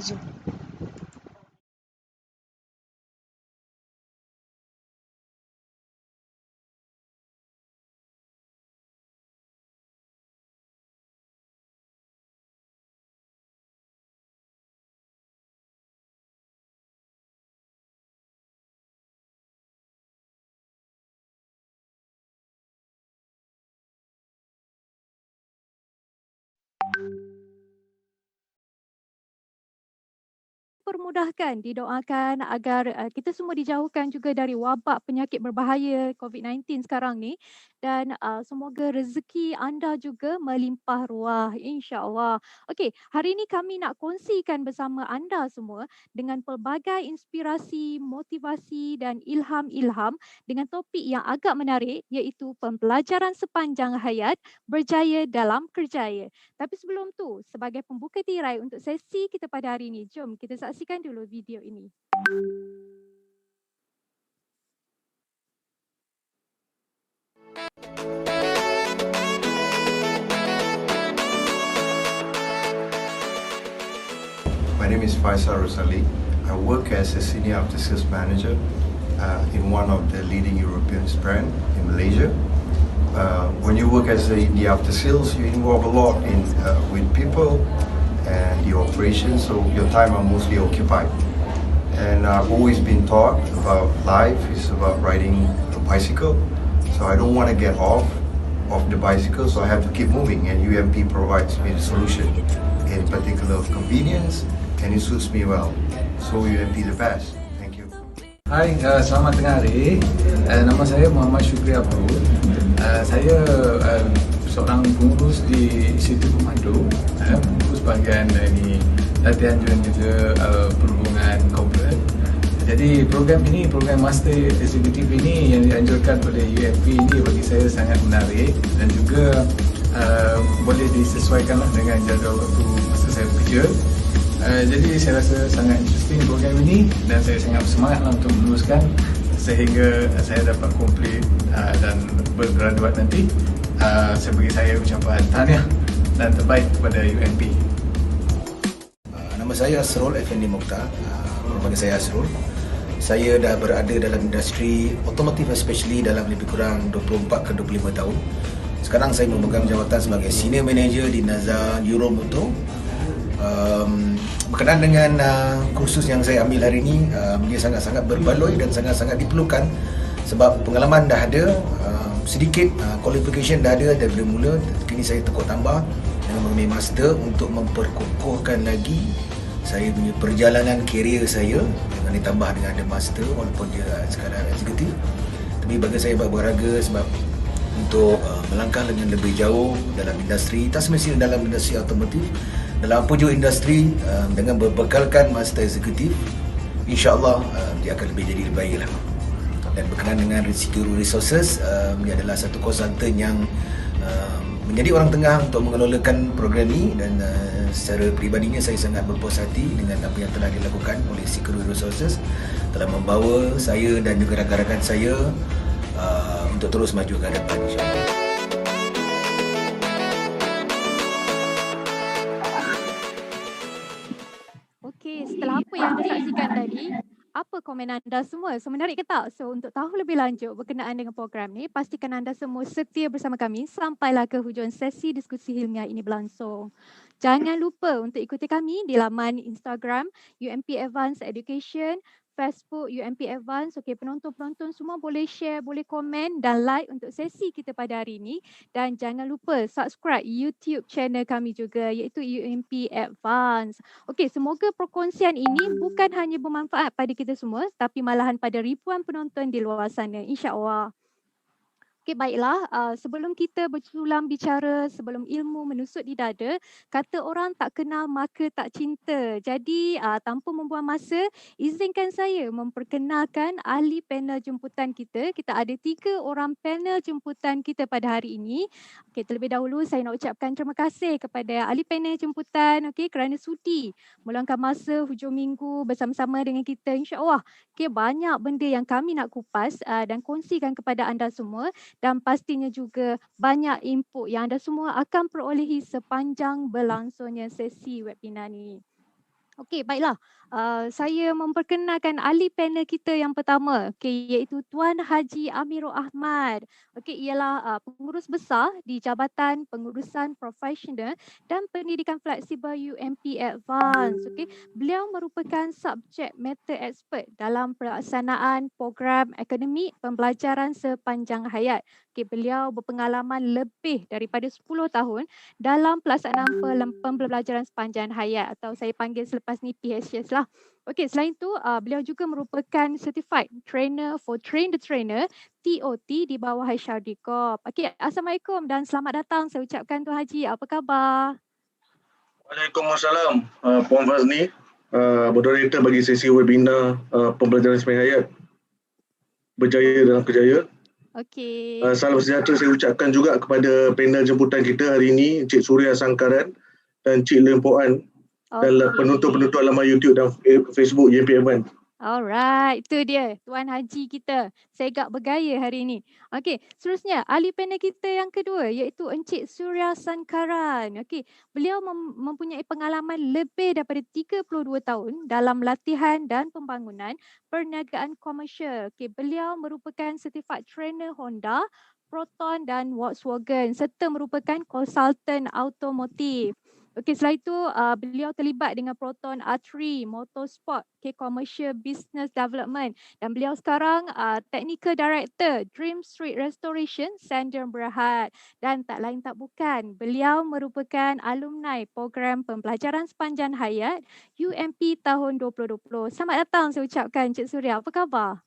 Zoom. Permudahkan, didoakan agar kita semua dijauhkan juga dari wabak penyakit berbahaya COVID-19 sekarang ni, dan semoga rezeki anda juga melimpah ruah, insya-Allah. Okey, hari ini kami nak kongsikan bersama anda semua dengan pelbagai inspirasi, motivasi dan ilham-ilham dengan topik yang agak menarik, iaitu pembelajaran sepanjang hayat, berjaya dalam kerjaya. Tapi sebelum tu, sebagai pembuka tirai untuk sesi kita pada hari ini, jom kita saksikan dulu video ini. My name is Faisal Rosali. I work as a senior after sales manager in one of the leading European brands in Malaysia. When you work as in the after sales, you involve a lot in with people and the operations, so your time are mostly occupied. And I've always been taught about life is about riding a bicycle, so I don't want to get off of the bicycle, so I have to keep moving, and UMP provides me the solution, in particular of convenience, and it suits me well. So UMP the best. Thank you. Hai, selamat tengah hari. Nama saya Muhammad Syukri Abdul. Saya seorang pengurus di Institut Pemandu, pengurus bahagian ini latihan dan juga perhubungan corporate. Jadi program ini, program Master Executive ini yang dianjurkan oleh UMP ini bagi saya sangat menarik dan juga boleh disesuaikanlah dengan jadual waktu masa saya bekerja. Jadi saya rasa sangat interesting program ini dan saya sangat bersemangatlah untuk meneruskan sehingga saya dapat komplit dan bergraduat nanti. Sebagai saya ucapan tahniah dan terbaik kepada UMP. Nama saya Asrul Effendi Mokhtar. Nama saya Asrul. Saya dah berada dalam industri otomotif, especially dalam lebih kurang 24 ke 25 tahun. Sekarang saya memegang jawatan sebagai Senior Manager di Naza Euromotor. Berkenaan dengan kursus yang saya ambil hari ini, dia sangat-sangat berbaloi dan sangat-sangat diperlukan sebab pengalaman dah ada, sedikit qualification dah ada daripada mula. Kini saya tekuk tambah dengan mengambil master untuk memperkokohkan lagi saya punya perjalanan karier saya dengan ditambah dengan ada master walaupun dia sekadar eksekutif. Tapi bagi saya berharga sebab untuk melangkah dengan lebih jauh dalam industri, tak semestinya dalam industri otomotif, dalam penjuru industri, dengan berbekalkan master eksekutif, insya-Allah dia akan lebih jadi lebih baik lah. Dan berkenaan dengan Security Resources, dia adalah satu konsultan yang menjadi orang tengah untuk mengelolakan program ini, dan secara peribadinya saya sangat berpuas hati dengan apa yang telah dilakukan oleh Security Resources, telah membawa saya dan juga rakan-rakan saya untuk terus maju ke hadapan, insya-Allah. Okey, setelah apa yang anda saksikan tadi, apa komen anda semua? So menarik ke tak? So untuk tahu lebih lanjut berkenaan dengan program ni, pastikan anda semua setia bersama kami sampailah ke hujung sesi diskusi ilmiah ini berlangsung. Jangan lupa untuk ikuti kami di laman Instagram UMP Advanced Education, Facebook UMP Advanced. Okey, penonton-penonton semua boleh share, boleh komen dan like untuk sesi kita pada hari ini. Dan jangan lupa subscribe YouTube channel kami juga, iaitu UMP Advanced. Okey, semoga perkongsian ini bukan hanya bermanfaat pada kita semua, tapi malahan pada ribuan penonton di luar sana, insya-Allah. Okey, baiklah. Sebelum kita bersulam bicara, sebelum ilmu menusuk di dada, kata orang tak kenal maka tak cinta. Jadi, tanpa membuang masa, izinkan saya memperkenalkan ahli panel jemputan kita. Kita ada 3 orang panel jemputan kita pada hari ini. Okey, terlebih dahulu saya nak ucapkan terima kasih kepada ahli panel jemputan, okey, kerana sudi meluangkan masa hujung minggu bersama-sama dengan kita, insya-Allah. Okey, banyak benda yang kami nak kupas dan kongsikan kepada anda semua, dan pastinya juga banyak input yang anda semua akan perolehi sepanjang berlangsungnya sesi webinar ni. Okey, baiklah. Saya memperkenalkan ahli panel kita yang pertama, iaitu Tuan Haji Amirul Ahmad. Ialah pengurus besar di Jabatan Pengurusan Profesional dan Pendidikan Fleksibel UMP Advance. Beliau merupakan subjek matter expert dalam pelaksanaan program akademik pembelajaran sepanjang hayat. Beliau berpengalaman lebih daripada 10 tahun dalam pelaksanaan pembelajaran sepanjang hayat, atau saya panggil selepas ni PHS lah. Selain itu beliau juga merupakan Certified Trainer for Train the Trainer TOT di bawah HRD Corp. Assalamualaikum dan selamat datang saya ucapkan Tuan Haji. Apa khabar? Waalaikumsalam, Puan Fazni, moderator bagi sesi webinar pembelajaran sepanjang hayat. Berjaya dalam kerjaya. Salam sejahtera saya ucapkan juga kepada panel jemputan kita hari ini, Encik Suria Sangkaran dan Encik Lempoan dan penonton-penonton laman YouTube dan Facebook UMP Advance. Alright, itu dia Tuan Haji kita. Saya agak bergaya hari ini. Seterusnya ahli panel kita yang kedua iaitu Encik Suria Sangkaran. Beliau mempunyai pengalaman lebih daripada 32 tahun dalam latihan dan pembangunan perniagaan komersial. Beliau merupakan Certified Trainer Honda, Proton dan Volkswagen serta merupakan konsultan automotif. Setelah itu beliau terlibat dengan Proton R3 Motorsport, Commercial Business Development, dan beliau sekarang Technical Director Dream Street Restoration Sdn Bhd, dan tak lain tak bukan beliau merupakan alumni program pembelajaran sepanjang hayat UMP tahun 2020. Selamat datang saya ucapkan Encik Suria. Apa khabar?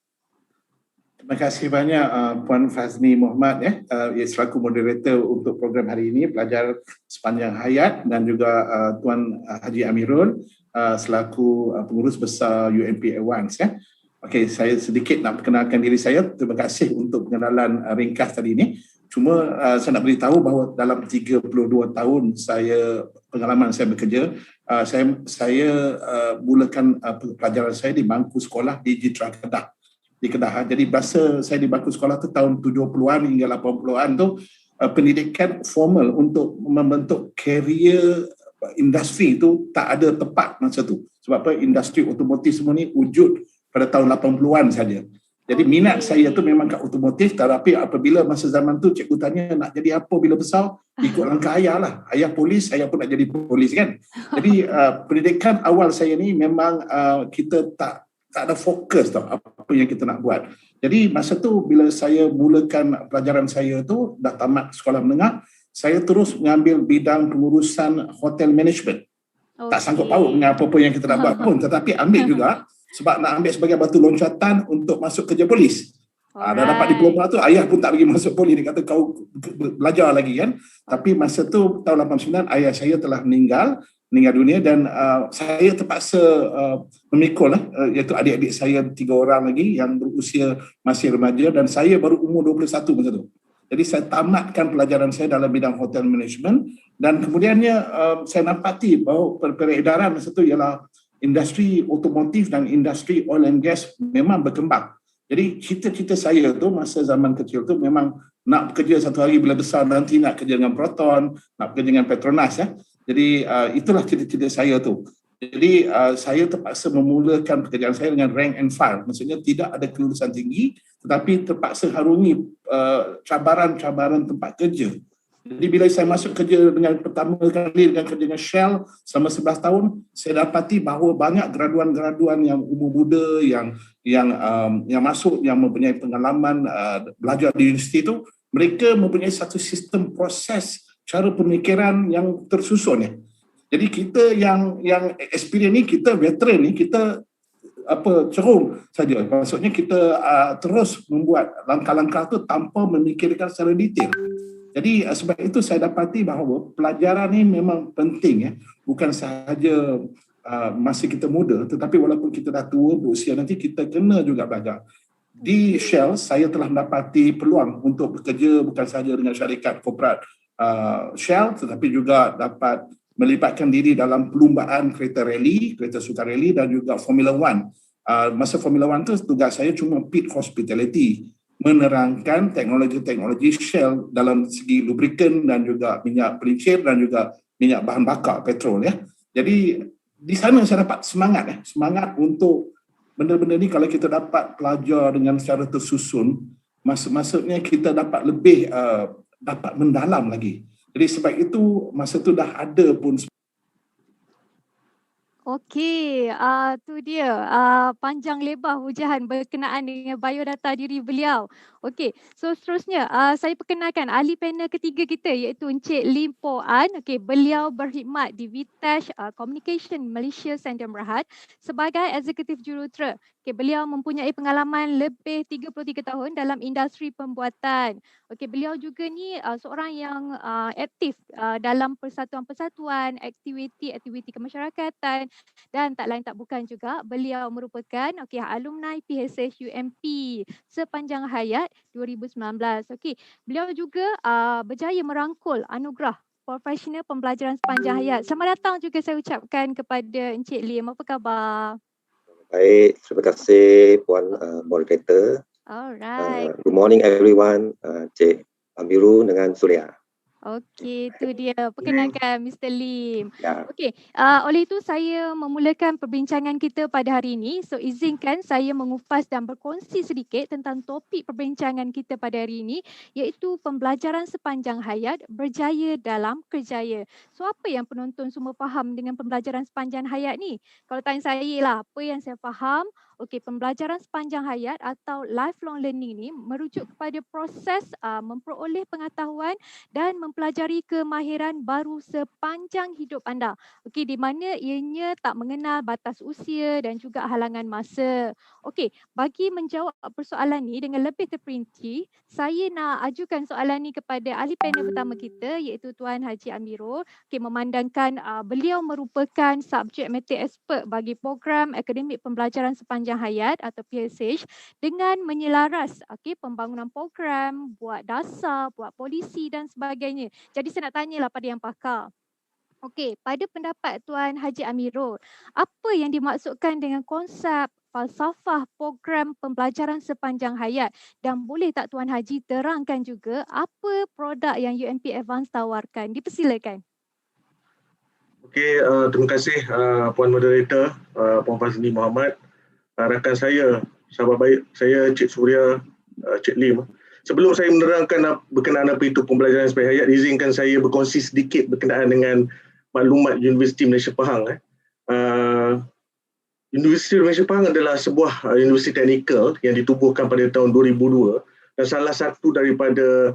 Terima kasih banyak Puan Fazni Muhammad selaku moderator untuk program hari ini pelajar sepanjang hayat, dan juga Tuan Haji Amirul selaku pengurus besar UMP Advance. Saya sedikit nak perkenalkan diri saya. Terima kasih untuk pengenalan ringkas tadi ini. Cuma saya nak beritahu bahawa dalam 32 tahun pengalaman saya bekerja, saya mulakan pelajaran saya di bangku sekolah di Jitra Kedah. Di Kedah. Jadi masa saya di bangku sekolah tu tahun 70-an hingga 80-an tu pendidikan formal untuk membentuk karier industri tu tak ada tepat masa tu. Sebab apa, industri otomotif semua ni wujud pada tahun 80-an saja. Jadi minat saya tu memang kat otomotif, tetapi apabila masa zaman tu cikgu tanya nak jadi apa bila besar, ikut langkah ayah lah. Ayah polis, saya pun nak jadi polis kan. Jadi pendidikan awal saya ni memang kita tak ada fokus tau apa yang kita nak buat. Jadi masa tu bila saya mulakan pelajaran saya tu, dah tamat sekolah menengah, saya terus mengambil bidang pengurusan hotel management. Tak sangkut paut dengan apa-apa yang kita nak buat pun, tetapi ambil juga sebab nak ambil sebagai batu loncatan untuk masuk kerja polis. Dah dapat diploma tu, ayah pun tak bagi masuk polis, dia kata kau belajar lagi kan. Tapi masa tu tahun 89 ayah saya telah meninggal dunia, dan saya terpaksa memikul iaitu adik-adik saya 3 orang lagi yang berusia masih remaja, dan saya baru umur 21 masa tu. Jadi saya tamatkan pelajaran saya dalam bidang hotel management, dan kemudiannya saya napati bahawa peredaran masa tu ialah industri otomotif dan industri oil and gas memang berkembang. Jadi cita-cita saya tu masa zaman kecil tu memang nak bekerja satu hari bila besar nanti nak kerja dengan Proton, nak bekerja dengan Petronas ya. Jadi itulah cita-cita saya tu. Jadi saya terpaksa memulakan pekerjaan saya dengan rank and file. Maksudnya tidak ada kelulusan tinggi tetapi terpaksa harungi cabaran-cabaran tempat kerja. Jadi bila saya masuk kerja dengan pertama kali dengan kerja dengan Shell selama 11 tahun, saya dapati bahawa banyak graduan-graduan yang umur muda yang masuk, yang mempunyai pengalaman belajar di universiti itu, mereka mempunyai satu sistem proses cara pemikiran yang tersusun ya. Jadi kita yang experience ni, kita veteran ni, kita cerung saja. Maksudnya kita terus membuat langkah-langkah tu tanpa memikirkan secara detail. Jadi sebab itu saya dapati bahawa pelajaran ni memang penting ya. Bukan sahaja masa kita muda, tetapi walaupun kita dah tua berusia nanti kita kena juga belajar. Di Shell saya telah mendapati peluang untuk bekerja bukan sahaja dengan syarikat korporat Shell, tetapi juga dapat melibatkan diri dalam perlumbaan kereta rally, kereta sukareli dan juga Formula 1. Masa Formula 1 tu tugas saya cuma pit hospitality, menerangkan teknologi-teknologi Shell dalam segi lubricant dan juga minyak pelincir dan juga minyak bahan bakar petrol ya. Jadi di sana saya dapat semangat untuk benda-benda ni. Kalau kita dapat pelajar dengan secara tersusun, maksudnya kita dapat lebih dapat mendalam lagi. Jadi sebab itu masa tu dah ada pun. Okey, tu dia panjang lebar hujahan berkenaan dengan biodata diri beliau. Okey, so seterusnya saya perkenalkan ahli panel ketiga kita iaitu Encik Lim Poh An. Okey, beliau berkhidmat di Vitash Communication Malaysia Center Berhad sebagai eksekutif jurutera. Okey, beliau mempunyai pengalaman lebih 33 tahun dalam industri pembuatan. Okey, beliau juga ni seorang yang aktif dalam persatuan-persatuan, aktiviti kemasyarakatan, dan tak lain tak bukan juga beliau merupakan alumni PHS UMP sepanjang hayat 2019. Okey, beliau juga berjaya merangkul anugerah profesional pembelajaran sepanjang hayat. Selamat datang juga saya ucapkan kepada Encik Lim. Apa khabar? Baik, terima kasih Puan Moderator. Alright. Good morning everyone, Cik Amirul dengan Suria. Okey, itu dia. Perkenalkan Mr. Lim. Ya. Okey, oleh itu saya memulakan perbincangan kita pada hari ini. So izinkan saya mengupas dan berkongsi sedikit tentang topik perbincangan kita pada hari ini, iaitu pembelajaran sepanjang hayat berjaya dalam kerjaya. So apa yang penonton semua faham dengan pembelajaran sepanjang hayat ni? Kalau tanya saya lah, apa yang saya faham? Okey, pembelajaran sepanjang hayat atau lifelong learning ni merujuk kepada proses memperoleh pengetahuan dan mempelajari kemahiran baru sepanjang hidup anda. Okey, di mana ianya tak mengenal batas usia dan juga halangan masa. Okey, bagi menjawab persoalan ni dengan lebih terperinci, saya nak ajukan soalan ni kepada ahli panel pertama kita iaitu Tuan Haji Amirul. Okey, memandangkan beliau merupakan subjek matter expert bagi program akademik pembelajaran sepanjang hayat atau PSH dengan menyelaras pembangunan program, buat dasar, buat polisi dan sebagainya. Jadi saya nak tanyalah pada yang pakar. Okey, pada pendapat Tuan Haji Amirul, apa yang dimaksudkan dengan konsep falsafah program pembelajaran sepanjang hayat, dan boleh tak Tuan Haji terangkan juga apa produk yang UMP Advance tawarkan? Dipersilakan. Okey, terima kasih Puan Moderator, Puan Fazni Muhammad. Rakan saya, sahabat baik saya Cik Suria, Cik Lim. Sebelum saya menerangkan berkenaan apa itu pembelajaran sepanjang hayat, izinkan saya berkongsi sedikit berkenaan dengan maklumat Universiti Malaysia Pahang. Universiti Malaysia Pahang adalah sebuah universiti teknikal yang ditubuhkan pada tahun 2002 dan salah satu daripada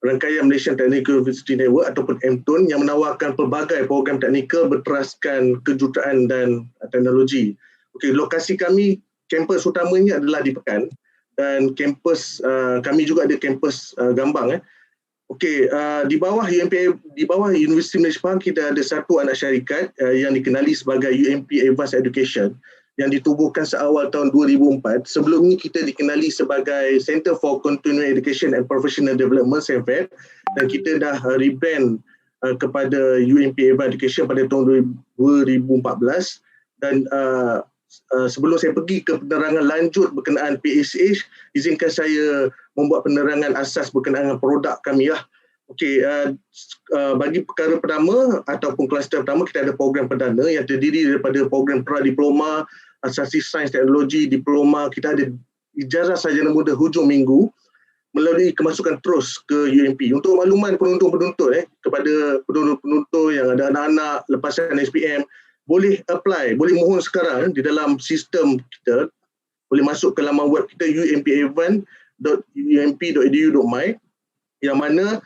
rangkaian Malaysian Technical University Network ataupun MTUN yang menawarkan pelbagai program teknikal berteraskan kejuruteraan dan teknologi. Okey, lokasi kami, kampus utamanya adalah di Pekan dan kampus kami juga ada kampus Gambang. Okey, di bawah Universiti Malaysia Pahang kita ada satu anak syarikat yang dikenali sebagai UMP Advanced Education yang ditubuhkan seawal tahun 2004. Sebelum ini kita dikenali sebagai Center for Continuing Education and Professional Development (CEPED) dan kita dah rebrand kepada UMP Advanced Education pada tahun 2014 dan sebelum saya pergi ke penerangan lanjut berkenaan PSH, izinkan saya membuat penerangan asas berkenaan dengan produk kami lah. Okey, bagi perkara pertama ataupun kluster pertama, kita ada program perdana yang terdiri daripada program pra-diploma, asasi sains teknologi, diploma. Kita ada ijazah sarjana muda hujung minggu melalui kemasukan terus ke UMP. Untuk makluman penonton-penonton kepada penonton-penonton yang ada anak-anak lepasan SPM, boleh apply, boleh mohon sekarang di dalam sistem kita, boleh masuk ke laman web kita umpavan.ump.edu.my yang mana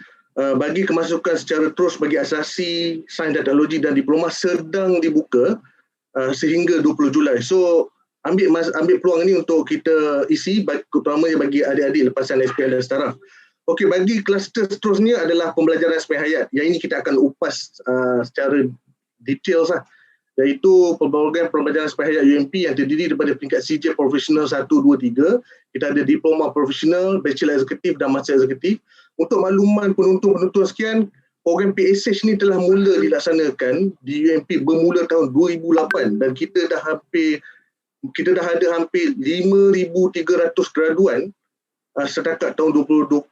bagi kemasukan secara terus bagi asasi sains dan teknologi dan diploma sedang dibuka sehingga 20 Julai. So ambil peluang ini untuk kita isi, terutamanya bagi adik-adik lepasan SPM dan setara. Okey, bagi kluster seterusnya adalah pembelajaran sepanjang hayat. Yang ini kita akan upas secara detail iaitu program pembelajaran sepanjang hayat UMP yang terdiri daripada peringkat CJ Profesional 1, 2, 3. Kita ada Diploma Profesional, Bachelor Eksekutif dan Master Eksekutif. Untuk makluman penonton-penonton sekian, program PSH ni telah mula dilaksanakan di UMP bermula tahun 2008 dan kita dah ada hampir 5,300 graduan setakat tahun 2020.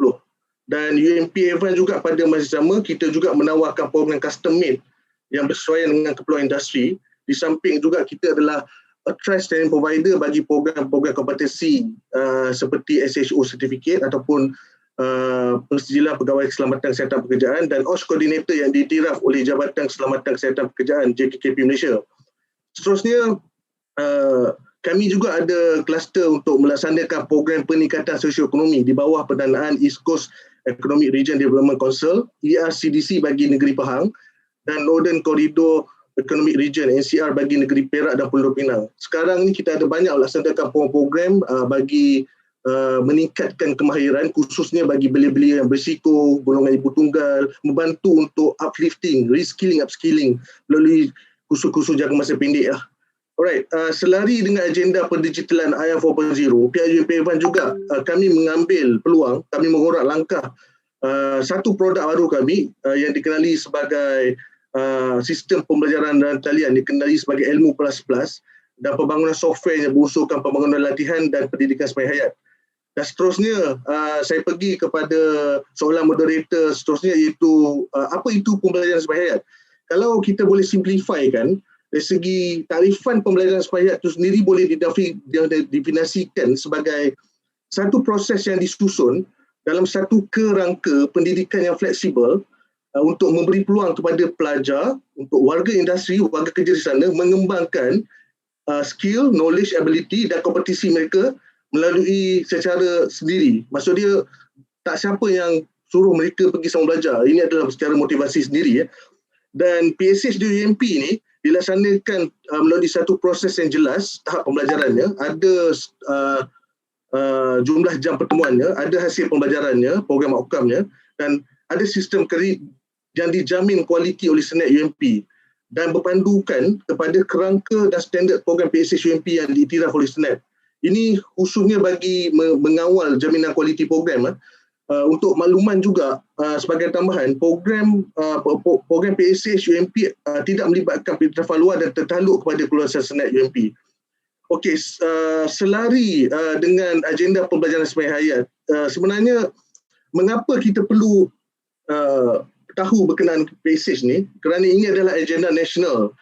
Dan UMP Advance juga pada masa sama kita juga menawarkan program custom made yang bersesuaian dengan keperluan industri. Di samping juga kita adalah a trust training provider bagi program-program kompetensi seperti SHO certificate ataupun persetujuan pegawai keselamatan kesihatan pekerjaan dan OSH coordinator yang diiktiraf oleh Jabatan Keselamatan Kesihatan Pekerjaan JKKP Malaysia. Seterusnya, kami juga ada kluster untuk melaksanakan program peningkatan sosioekonomi di bawah pendanaan East Coast Economic Region Development Council, ERCDC bagi negeri Pahang dan Northern Corridor Economic Region NCR bagi negeri Perak dan Pulau Pinang. Sekarang ni kita ada banyak melaksanakan program bagi meningkatkan kemahiran khususnya bagi belia-belia yang berisiko, golongan ibu tunggal, membantu untuk uplifting, reskilling, upskilling melalui kursus-kursus jangka masa pendek lah. Alright, selari dengan agenda pendigitalan IR 4.0, pihak UMP Advan juga kami mengambil peluang, kami mengorak langkah satu produk baru kami yang dikenali sebagai sistem pembelajaran dan talian, dikenali sebagai Ilmu Plus Plus, dan pembangunan software yang berunsurkan pembangunan latihan dan pendidikan sepanjang hayat. Dan seterusnya, saya pergi kepada soalan moderator seterusnya, iaitu apa itu pembelajaran sepanjang hayat. Kalau kita boleh simplifikan, dari segi tarifan pembelajaran sepanjang hayat itu sendiri boleh didefinisikan sebagai satu proses yang disusun dalam satu kerangka pendidikan yang fleksibel untuk memberi peluang kepada pelajar, untuk warga industri, warga kerja di sana mengembangkan skill, knowledge, ability dan kompetisi mereka melalui secara sendiri. Maksud dia, tak siapa yang suruh mereka pergi sama belajar. Ini adalah secara motivasi sendiri. Dan PSH di UMP ni dilaksanakan melalui satu proses yang jelas, tahap pembelajarannya, ada jumlah jam pertemuannya, ada hasil pembelajarannya, program outcome-nya, dan ada sistem kredit yang dijamin kualiti oleh Senat UMP dan berpandukan kepada kerangka dan standard program PSH UMP yang diiktiraf oleh Senat. Ini khususnya bagi mengawal jaminan kualiti program. Untuk makluman juga sebagai tambahan, program PSH UMP tidak melibatkan pentarafan luar dan tertaluk kepada keluasan Senat UMP. Okey, selari dengan agenda pembelajaran sepanjang hayat, sebenarnya mengapa kita perlu tahu berkenaan PSH ni? Kerana ini adalah agenda nasional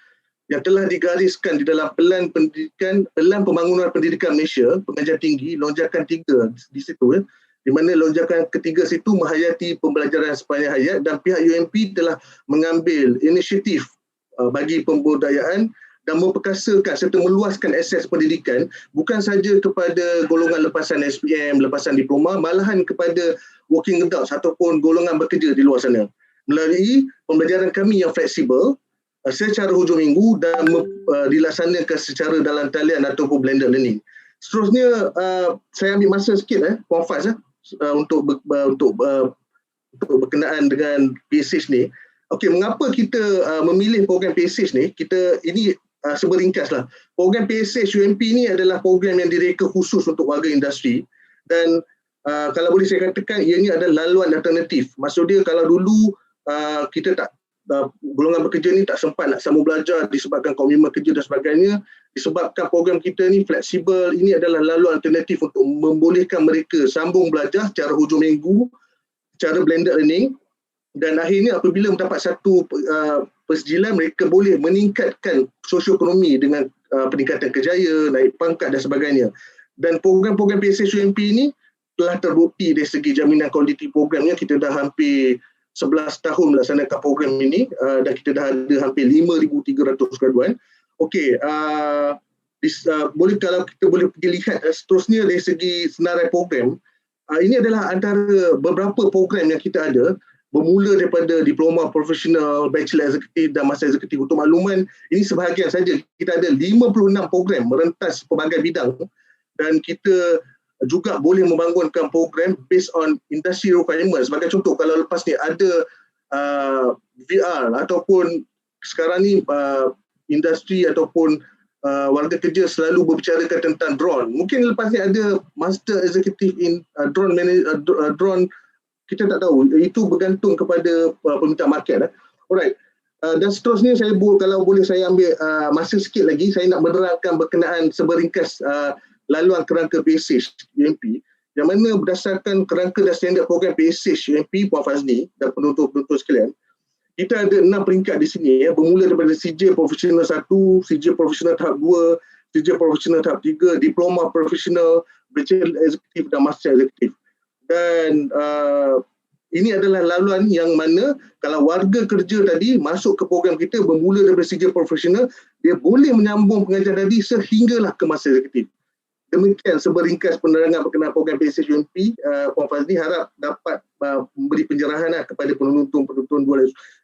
yang telah digariskan di dalam Pelan Pembangunan Pendidikan Malaysia, pengajian tinggi, lonjakan 3 di situ, di mana lonjakan ketiga situ menghayati pembelajaran sepanjang hayat, dan pihak UMP telah mengambil inisiatif bagi pembudayaan dan memperkasakan serta meluaskan akses pendidikan bukan saja kepada golongan lepasan SPM, lepasan diploma, malahan kepada working adults ataupun golongan bekerja di luar sana melalui pembelajaran kami yang fleksibel secara hujung minggu dan dilaksanakan secara dalam talian ataupun blended learning. Seterusnya, saya ambil masa sikit Puan Faz untuk berkenaan dengan PSH ni. Okey, mengapa kita memilih program PSH ni? Ini seberingkaslah. Program PSH UMP ni adalah program yang direka khusus untuk warga industri dan kalau boleh saya katakan ianya adalah laluan alternatif. Maksud dia kalau dulu kita tak golongan bekerja ni tak sempat nak sambung belajar disebabkan komitmen kerja dan sebagainya, disebabkan program kita ni fleksibel, ini adalah laluan alternatif untuk membolehkan mereka sambung belajar secara hujung minggu, secara blended learning, dan akhirnya apabila mendapat satu persejilan, mereka boleh meningkatkan sosioekonomi dengan peningkatan kerjaya, naik pangkat dan sebagainya. Dan program-program PSH UMP ni telah terbukti dari segi jaminan kualiti programnya. Kita dah hampir 11 tahun melaksanakan program ini dan kita dah ada hampir 5,300 graduan. Okey, kalau kita boleh pergi lihat seterusnya dari segi senarai program, ini adalah antara beberapa program yang kita ada, bermula daripada diploma profesional, bachelor eksekutif dan master eksekutif. Untuk makluman, ini sebahagian saja. Kita ada 56 program merentas pelbagai bidang dan kita juga boleh membangunkan program based on industry requirement. Sebagai contoh, kalau lepas ni ada VR ataupun sekarang ni industri ataupun warga kerja selalu berbicarakan tentang drone. Mungkin lepas ni ada master executive in drone, kita tak tahu. Itu bergantung kepada permintaan market. Alright. Dan seterusnya kalau boleh saya ambil masa sikit lagi, saya nak menerangkan berkenaan seberingkas laluan kerangka PSH UMP, yang mana berdasarkan kerangka dan standard program PSH UMP, Puan Fazni dan penonton-penonton sekalian, kita ada 6 peringkat di sini ya, bermula daripada CJ Profesional 1, CJ Profesional tahap 2, CJ Profesional tahap 3, Diploma Profesional, Bachelor Eksekutif dan Master Eksekutif. Dan ini adalah laluan yang mana kalau warga kerja tadi masuk ke program kita bermula daripada CJ Profesional, dia boleh menyambung pengajian tadi sehinggalah ke Master Eksekutif. Demikian seberingkas penerangan berkenaan program PSH UMP. Puan Fazli harap dapat memberi pencerahan kepada penonton-penonton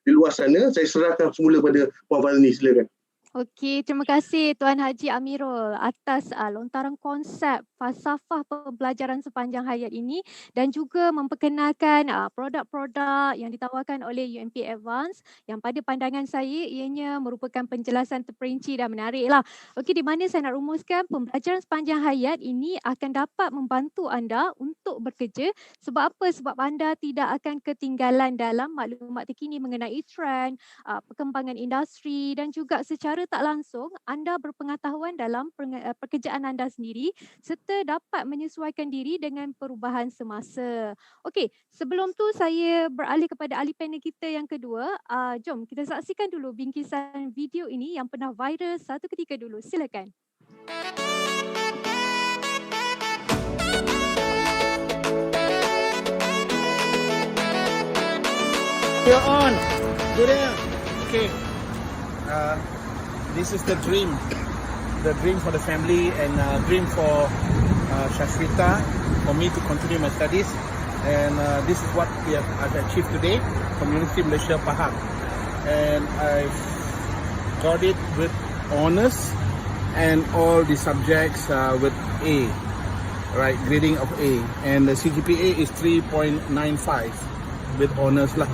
di luar sana. Saya serahkan semula kepada Puan Fazli, silakan. Okey, terima kasih Tuan Haji Amirul atas lontaran konsep falsafah pembelajaran sepanjang hayat ini dan juga memperkenalkan produk-produk yang ditawarkan oleh UMP Advance yang pada pandangan saya ianya merupakan penjelasan terperinci dan menarik lah. Okey, di mana saya nak rumuskan pembelajaran sepanjang hayat ini akan dapat membantu anda untuk bekerja. Sebab apa? Sebab anda tidak akan ketinggalan dalam maklumat terkini mengenai trend, perkembangan industri dan juga secara tak langsung anda berpengetahuan dalam pekerjaan anda sendiri serta dapat menyesuaikan diri dengan perubahan semasa. Okey, sebelum tu saya beralih kepada ahli panel kita yang kedua. Jom kita saksikan dulu bingkisan video ini yang pernah viral satu ketika dulu. Silakan. You're on. Go there. Okay. This is the dream for the family and dream for Shashrita, for me to continue my studies. And this is what I've achieved today from University Malaysia Pahang. And I've got it with honours and all the subjects with A, right, grading of A. And the CGPA is 3.95 with honours lah.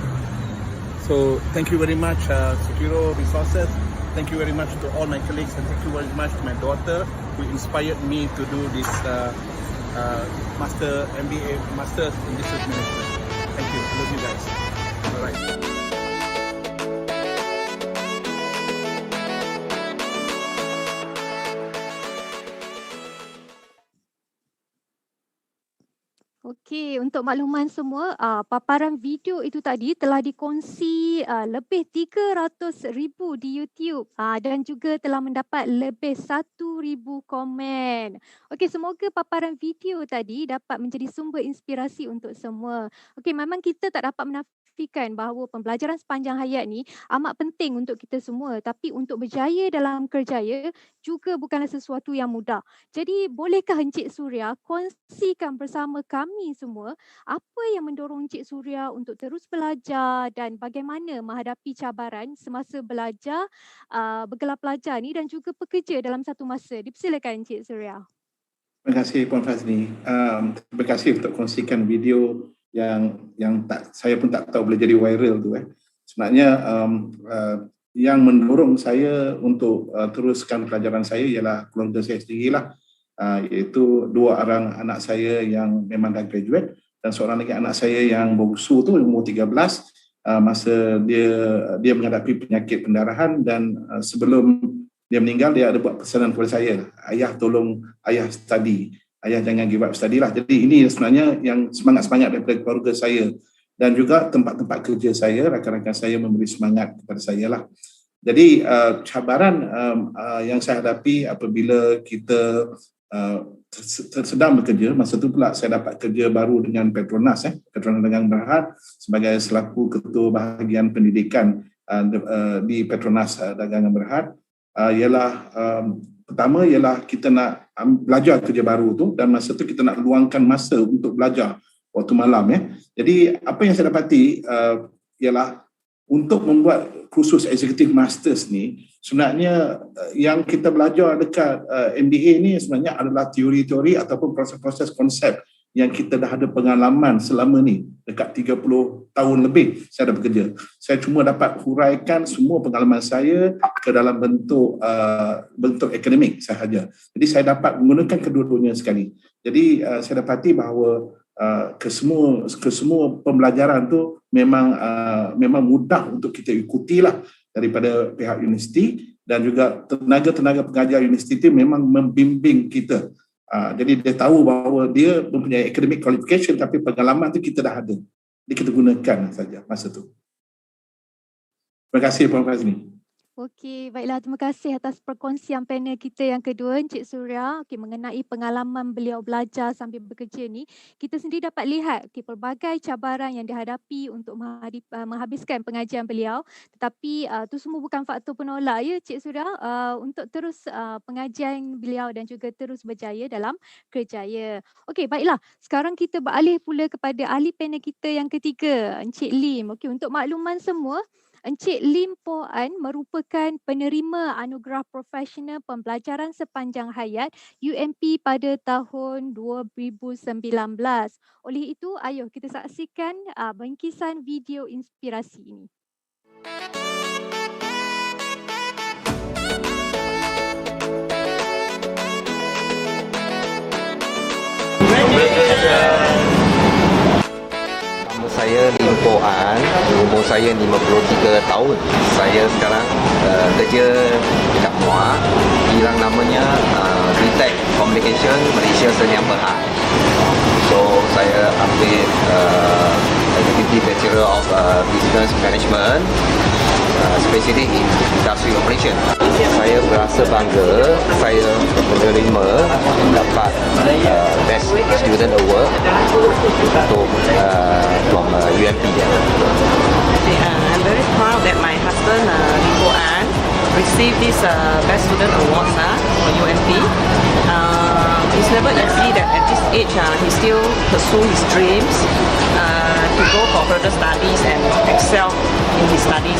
So thank you very much, Securo Resources. Thank you very much to all my colleagues and thank you very much to my daughter who inspired me to do this MBA, Masters in Business Management. Thank you. Love you guys. All right. Okey, untuk makluman semua, paparan video itu tadi telah dikongsi lebih 300,000 di YouTube dan juga telah mendapat lebih 1,000 komen. Okey, semoga paparan video tadi dapat menjadi sumber inspirasi untuk semua. Okey, memang kita tak dapat menafikan bahawa pembelajaran sepanjang hayat ni amat penting untuk kita semua, tapi untuk berjaya dalam kerjaya juga bukanlah sesuatu yang mudah. Jadi bolehkah Encik Suria kongsikan bersama kami semua apa yang mendorong Encik Suria untuk terus belajar dan bagaimana menghadapi cabaran semasa belajar, bergelar pelajar ni dan juga bekerja dalam satu masa. Dipersilakan Encik Suria. Terima kasih Puan Fazli. Terima kasih untuk kongsikan video yang saya pun tak tahu boleh jadi viral tu. Sebenarnya yang mendorong saya untuk teruskan pelajaran saya ialah keluarga saya sendirilah, iaitu 2 orang anak saya yang memang dah graduate dan seorang lagi anak saya yang berusu tu umur 13 masa dia menghadapi penyakit pendarahan dan sebelum dia meninggal dia ada buat pesanan kepada saya, ayah tolong ayah study, ayah jangan give up study lah. Jadi ini sebenarnya yang semangat-semangat daripada keluarga saya dan juga tempat-tempat kerja saya, rakan-rakan saya memberi semangat kepada saya lah. Jadi cabaran yang saya hadapi apabila kita sedang bekerja, masa tu pula saya dapat kerja baru dengan Petronas, Petronas Dagang Berhad sebagai selaku ketua bahagian pendidikan di Petronas Dagangan Berhad. Pertama ialah kita nak belajar kerja baru tu dan masa tu kita nak luangkan masa untuk belajar waktu malam. Jadi apa yang saya dapati ialah untuk membuat kursus eksekutif masters ni sebenarnya yang kita belajar dekat MBA ni sebenarnya adalah teori-teori ataupun proses-proses konsep yang kita dah ada pengalaman selama ni dekat 30 tahun lebih saya dah bekerja. Saya cuma dapat huraikan semua pengalaman saya ke dalam bentuk akademik sahaja. Jadi saya dapat menggunakan kedua-duanya sekali. Jadi saya dapati bahawa kesemua pembelajaran tu memang mudah untuk kita ikutilah daripada pihak universiti dan juga tenaga-tenaga pengajar universiti itu memang membimbing kita. Jadi dia tahu bahawa dia mempunyai academic qualification tapi pengalaman tu kita dah ada. Jadi kita gunakan saja masa tu. Terima kasih Puan Fazni. Okey, baiklah, terima kasih atas perkongsian panel kita yang kedua, Encik Suria. Okey, mengenai pengalaman beliau belajar sambil bekerja ni, kita sendiri dapat lihat pelbagai cabaran yang dihadapi untuk menghabiskan pengajian beliau. Tetapi tu semua bukan faktor penolak ya Encik Suria, untuk terus pengajian beliau dan juga terus berjaya dalam kerjaya. Okey, baiklah. Sekarang kita beralih pula kepada ahli panel kita yang ketiga, Encik Lim. Okey, untuk makluman semua, Encik Lim Poh An merupakan penerima Anugerah Profesional Pembelajaran Sepanjang Hayat UMP pada tahun 2019. Oleh itu, ayo kita saksikan bingkisan video inspirasi ini. Saya Lim Poh An, umur saya 53 tahun. Saya sekarang kerja dekat MUA, hilang namanya Btech Communication Malaysia Senyap Berhad. So saya ambil Executive Bachelor of Business Management, especially in industry operation. Saya berasa bangga saya menerima dapat Best Student Award untuk from UMP. I'm very proud that my husband Lim Poh An received this Best Student Award for UMP. It's never easy that at this age he still pursue his dreams to go for further studies and excel in his studies.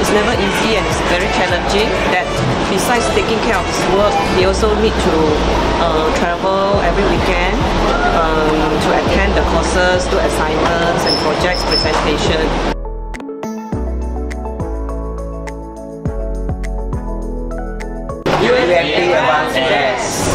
It's never easy and it's very challenging that besides taking care of his work, he also need to travel every weekend to attend the courses, do assignments and projects presentation. UMP Advanced Best.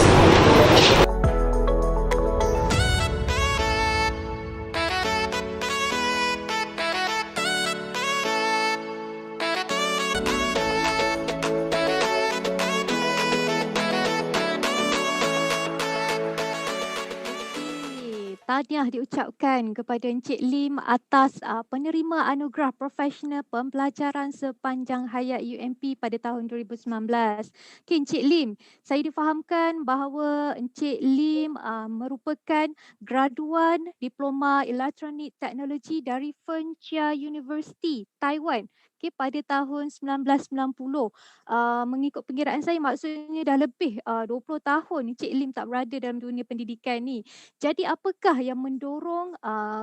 Tahniah diucapkan kepada Encik Lim atas penerima Anugerah Profesional Pembelajaran Sepanjang Hayat UMP pada tahun 2019. Okay, Encik Lim, saya difahamkan bahawa Encik Lim merupakan graduan Diploma Elektronik Teknologi dari Fenchia University, Taiwan. Okay, pada tahun 1990. Mengikut pengiraan saya, maksudnya dah lebih 20 tahun Encik Lim tak berada dalam dunia pendidikan ni. Jadi apakah yang mendorong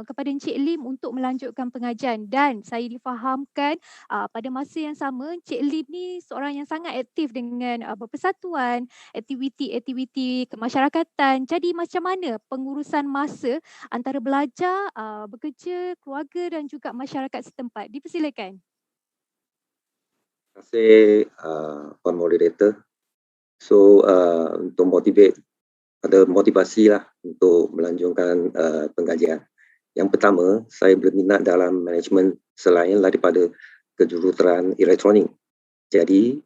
kepada Encik Lim untuk melanjutkan pengajian? Dan saya difahamkan pada masa yang sama Encik Lim ni seorang yang sangat aktif dengan berpersatuan, aktiviti-aktiviti kemasyarakatan. Jadi macam mana pengurusan masa antara belajar, bekerja, keluarga dan juga masyarakat setempat? Dipersilakan. Terima kasih Puan Moderator. So untuk ada motivasi lah untuk melanjutkan pengajian. Yang pertama, saya berminat dalam management selain daripada kejuruteraan elektronik. Jadi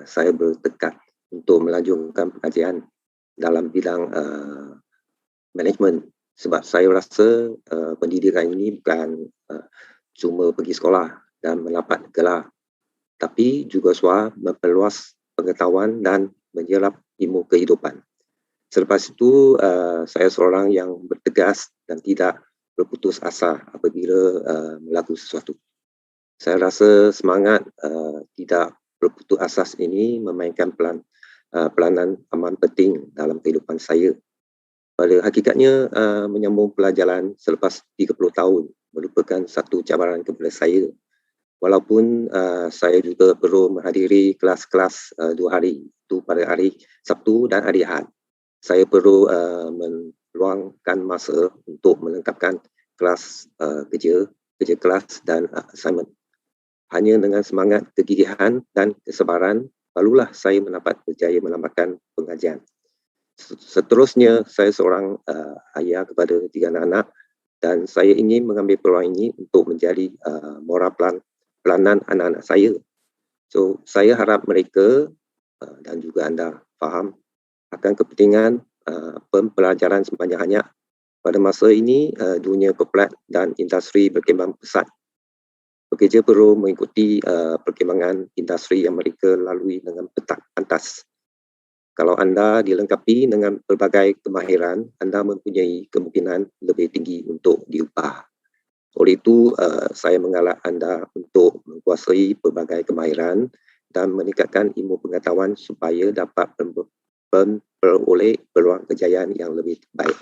saya bertekad untuk melanjutkan pengajian dalam bidang management sebab saya rasa pendidikan ini bukan cuma pergi sekolah dan mendapat gelar, tapi juga memperluas pengetahuan dan menyerap ilmu kehidupan. Selepas itu, saya seorang yang bertegas dan tidak berputus asa apabila melakukan sesuatu. Saya rasa semangat tidak berputus asa ini memainkan peranan amat penting dalam kehidupan saya. Pada hakikatnya, menyambung pelajaran selepas 30 tahun merupakan satu cabaran kepada saya. Walaupun saya juga perlu menghadiri kelas-kelas 2 hari, itu pada hari Sabtu dan hari Ahad. Saya perlu meluangkan masa untuk melengkapkan kelas kerja kelas dan assignment. Hanya dengan semangat, kegigihan dan kesabaran, barulah saya mendapat berjaya menamatkan pengajian. Seterusnya, saya seorang ayah kepada 3 anak dan saya ingin mengambil peluang ini untuk menjadi moral pelanan anak-anak saya. So, saya harap mereka dan juga anda faham akan kepentingan pembelajaran sepanjang hayat. Pada masa ini, dunia korporat dan industri berkembang pesat. Pekerja perlu mengikuti perkembangan industri yang mereka lalui dengan pantas. Kalau anda dilengkapi dengan berbagai kemahiran, anda mempunyai kemungkinan lebih tinggi untuk diupah. Oleh itu, saya mengalak anda untuk menguasai berbagai kemahiran dan meningkatkan ilmu pengetahuan supaya dapat memperoleh peluang kejayaan yang lebih baik.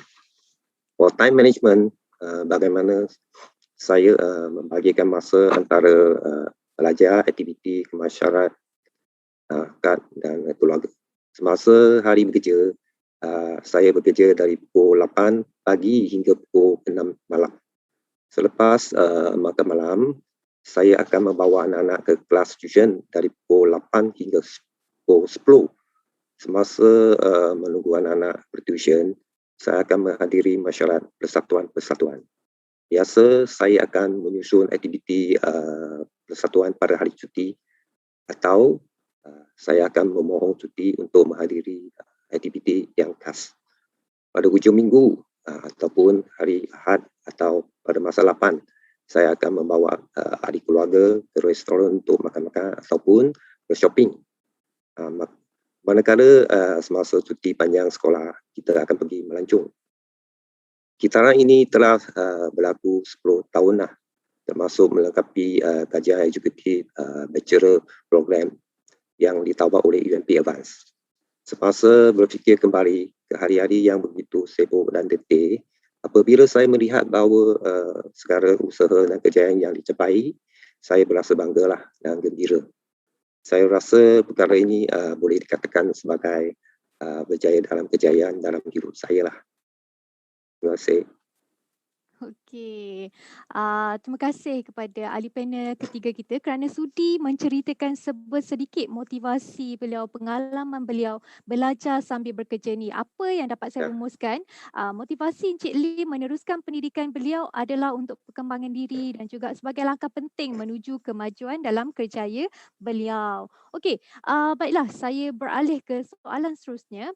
For time management, bagaimana saya membagikan masa antara belajar, aktiviti kemasyarakat dan keluarga. Semasa hari bekerja, saya bekerja dari pukul 8 pagi hingga pukul 6 malam. Selepas makan malam, saya akan membawa anak-anak ke kelas tuition dari pukul 8 hingga pukul 10. Semasa menunggu anak-anak bertuition, saya akan menghadiri masyarakat persatuan-persatuan. Biasa saya akan menyusun aktiviti persatuan pada hari cuti atau saya akan memohon cuti untuk menghadiri aktiviti yang khas. Pada hujung minggu ataupun hari Ahad atau pada masa lapan, saya akan membawa adik keluarga ke restoran untuk makan-makan ataupun ke shopping. Manakala semasa cuti panjang sekolah, kita akan pergi melancong. Kitaran ini telah berlaku 10 tahun dah, termasuk melengkapi kajian eksekutif bachelor program yang ditawar oleh UMP Advance. Semasa berfikir kembali ke hari-hari yang begitu sibuk dan letih, apabila saya melihat bahawa segala usaha dan kejayaan yang dicapai, saya berasa banggalah dan gembira. Saya rasa perkara ini boleh dikatakan sebagai berjaya dalam kejayaan dalam hidup saya lah. Terima kasih. Okey, terima kasih kepada ahli panel ketiga kita kerana sudi menceritakan sedikit motivasi beliau, pengalaman beliau belajar sambil bekerja ni. Apa yang dapat saya rumuskan, motivasi Encik Lee meneruskan pendidikan beliau adalah untuk perkembangan diri dan juga sebagai langkah penting menuju kemajuan dalam kerjaya beliau. Okey, baiklah, saya beralih ke soalan seterusnya.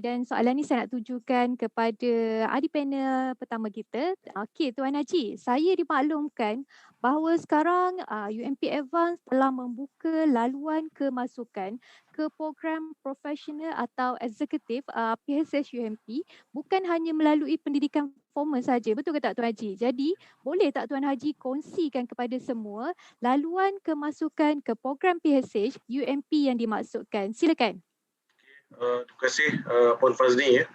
Dan soalan ni saya nak tujukan kepada ahli panel pertama kita. Okey, Tuan Haji, saya dimaklumkan bahawa sekarang UMP Advance telah membuka laluan kemasukan ke program profesional atau eksekutif PSH UMP bukan hanya melalui pendidikan formal saja. Betul ke tak Tuan Haji? Jadi, boleh tak Tuan Haji kongsikan kepada semua laluan kemasukan ke program PSH UMP yang dimaksudkan? Silakan. Terima kasih Puan Fazni.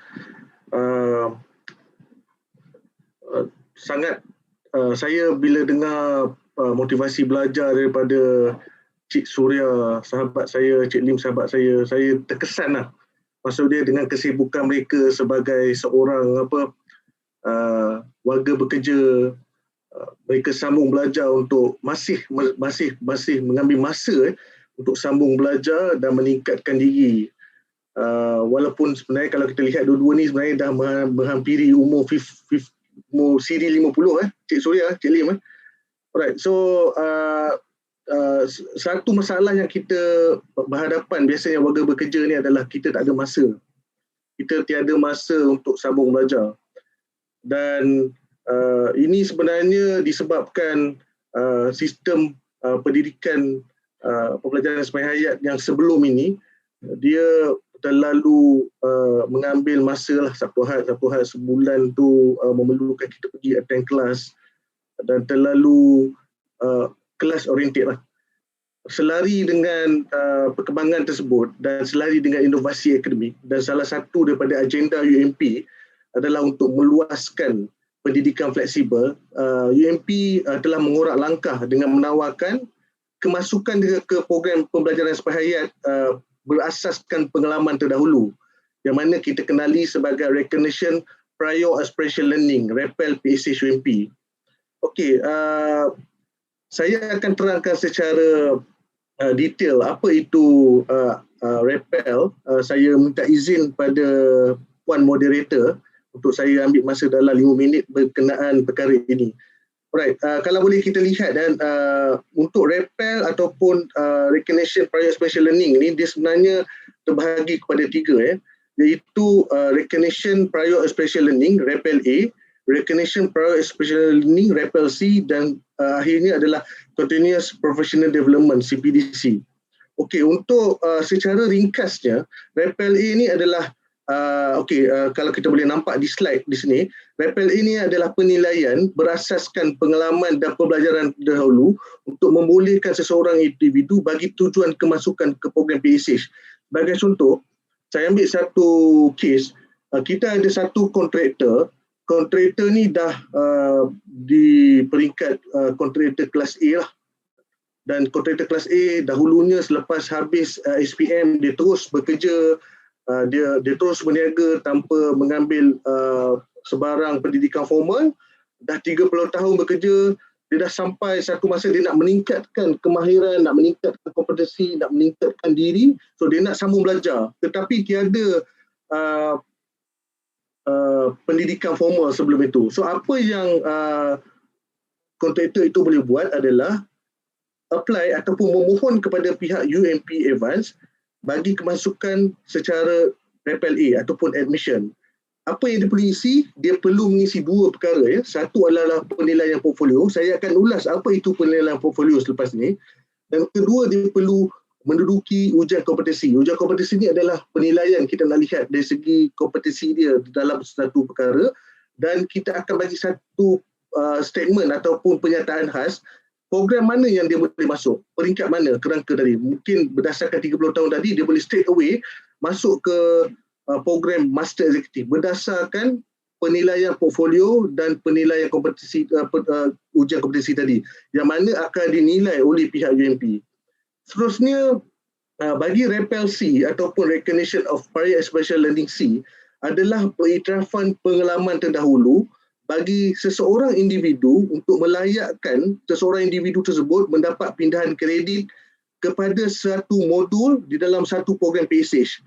Sangat saya bila dengar motivasi belajar daripada Cik Surya, sahabat saya, Cik Lim, sahabat saya terkesan lah. Maksud dia dengan kesibukan mereka sebagai seorang warga bekerja, mereka sambung belajar untuk masih mengambil masa untuk sambung belajar dan meningkatkan diri. Walaupun sebenarnya kalau kita lihat dua-dua ni sebenarnya dah menghampiri umur siri 50 Cik Surya, Cik Lim. Alright, so satu masalah yang kita berhadapan biasanya warga bekerja ni adalah kita tak ada masa. Kita tiada masa untuk sambung belajar. Dan ini sebenarnya disebabkan sistem pendidikan pembelajaran semasa hayat yang sebelum ini dia terlalu mengambil masa lah. Sabtu Ahad sebulan tu memerlukan kita pergi attend kelas dan terlalu kelas oriented lah. Selari dengan perkembangan tersebut dan selari dengan inovasi akademik, dan salah satu daripada agenda UMP adalah untuk meluaskan pendidikan fleksibel. UMP telah mengorak langkah dengan menawarkan kemasukan ke program pembelajaran semasa hayat berasaskan pengalaman terdahulu yang mana kita kenali sebagai Recognition Prior Aspiration Learning, RAPEL PSH UMP. Okey, saya akan terangkan secara detail apa itu RAPEL. Saya minta izin pada Puan Moderator untuk saya ambil masa dalam 5 minit berkenaan perkara ini. Alright, kalau boleh kita lihat dan untuk RAPEL ataupun Recognition Prior Special Learning ni dia sebenarnya terbahagi kepada 3 iaitu Recognition Prior Special Learning RAPEL A, Recognition Prior Special Learning RAPEL C dan akhirnya adalah Continuous Professional Development, CPDC. Okey, untuk secara ringkasnya, RAPL-A ni adalah kalau kita boleh nampak di slide di sini, RAPL-A ni adalah penilaian berasaskan pengalaman dan pembelajaran dahulu untuk membolehkan seseorang individu bagi tujuan kemasukan ke program PSH. Sebagai contoh, saya ambil satu kes, kita ada satu kontraktor ni dah di peringkat kontraktor kelas A lah. Dan kontraktor kelas A dahulunya selepas habis SPM dia terus bekerja, dia terus berniaga tanpa mengambil sebarang pendidikan formal. Dah 30 tahun bekerja, dia dah sampai satu masa dia nak meningkatkan kemahiran, nak meningkatkan kompetensi, nak meningkatkan diri, so dia nak sambung belajar, tetapi tiada pendidikan formal sebelum itu. So apa yang kontraktor itu boleh buat adalah apply ataupun memohon kepada pihak UMP Advance bagi kemasukan secara RAPL-A ataupun admission. Apa yang dia perlu isi? Dia perlu mengisi dua perkara. Ya. Satu adalah penilaian portfolio. Saya akan ulas apa itu penilaian portfolio selepas ini. Dan kedua, dia perlu menduduki ujian kompetensi. Ujian kompetensi ini adalah penilaian kita nak lihat dari segi kompetensi dia dalam satu perkara, dan kita akan bagi satu statement ataupun pernyataan khas program mana yang dia boleh masuk, peringkat mana kerangka tadi. Mungkin berdasarkan 30 tahun tadi, dia boleh straight away masuk ke program Master Executive berdasarkan penilaian portfolio dan penilaian kompetensi, ujian kompetensi tadi, yang mana akan dinilai oleh pihak UMP. Seterusnya, bagi RAPL-C ataupun Recognition of Prior Special Learning C adalah pengiktirafan pengalaman terdahulu bagi seseorang individu untuk melayakkan seseorang individu tersebut mendapat pindahan kredit kepada satu modul di dalam satu program PSH.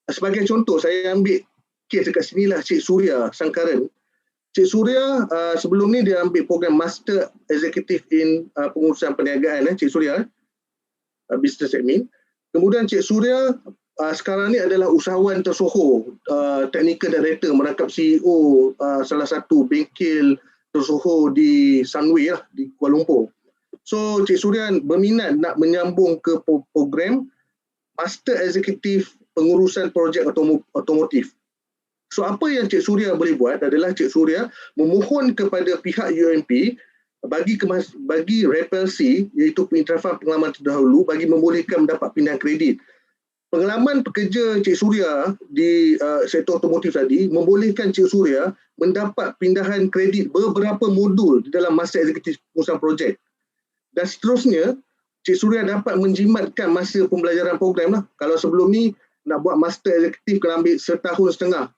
Sebagai contoh, saya ambil kes dekat sinilah Cik Surya Sangkaran. Cik Surya sebelum ni dia ambil program Master Executive in Pengurusan Perniagaan, Cik Surya, Business Admin. Kemudian Cik Surya sekarang ni adalah usahawan tersohor, technical director, merangkap CEO salah satu bengkel tersohor di Sunway di Kuala Lumpur. So Cik Surya berminat nak menyambung ke program Master Executive Pengurusan Projek Otomotif. So apa yang Cik Surya boleh buat adalah Cik Surya memohon kepada pihak UMP bagi RAPL-C, iaitu pengiktirafan pengalaman terdahulu bagi membolehkan mendapat pindahan kredit. Pengalaman pekerja Cik Surya di sektor otomotif tadi membolehkan Cik Surya mendapat pindahan kredit beberapa modul di dalam Master Executive Pengurusan Projek. Dan seterusnya, Cik Surya dapat menjimatkan masa pembelajaran program lah. Kalau sebelum ni nak buat Master Executive kena ambil setahun setengah.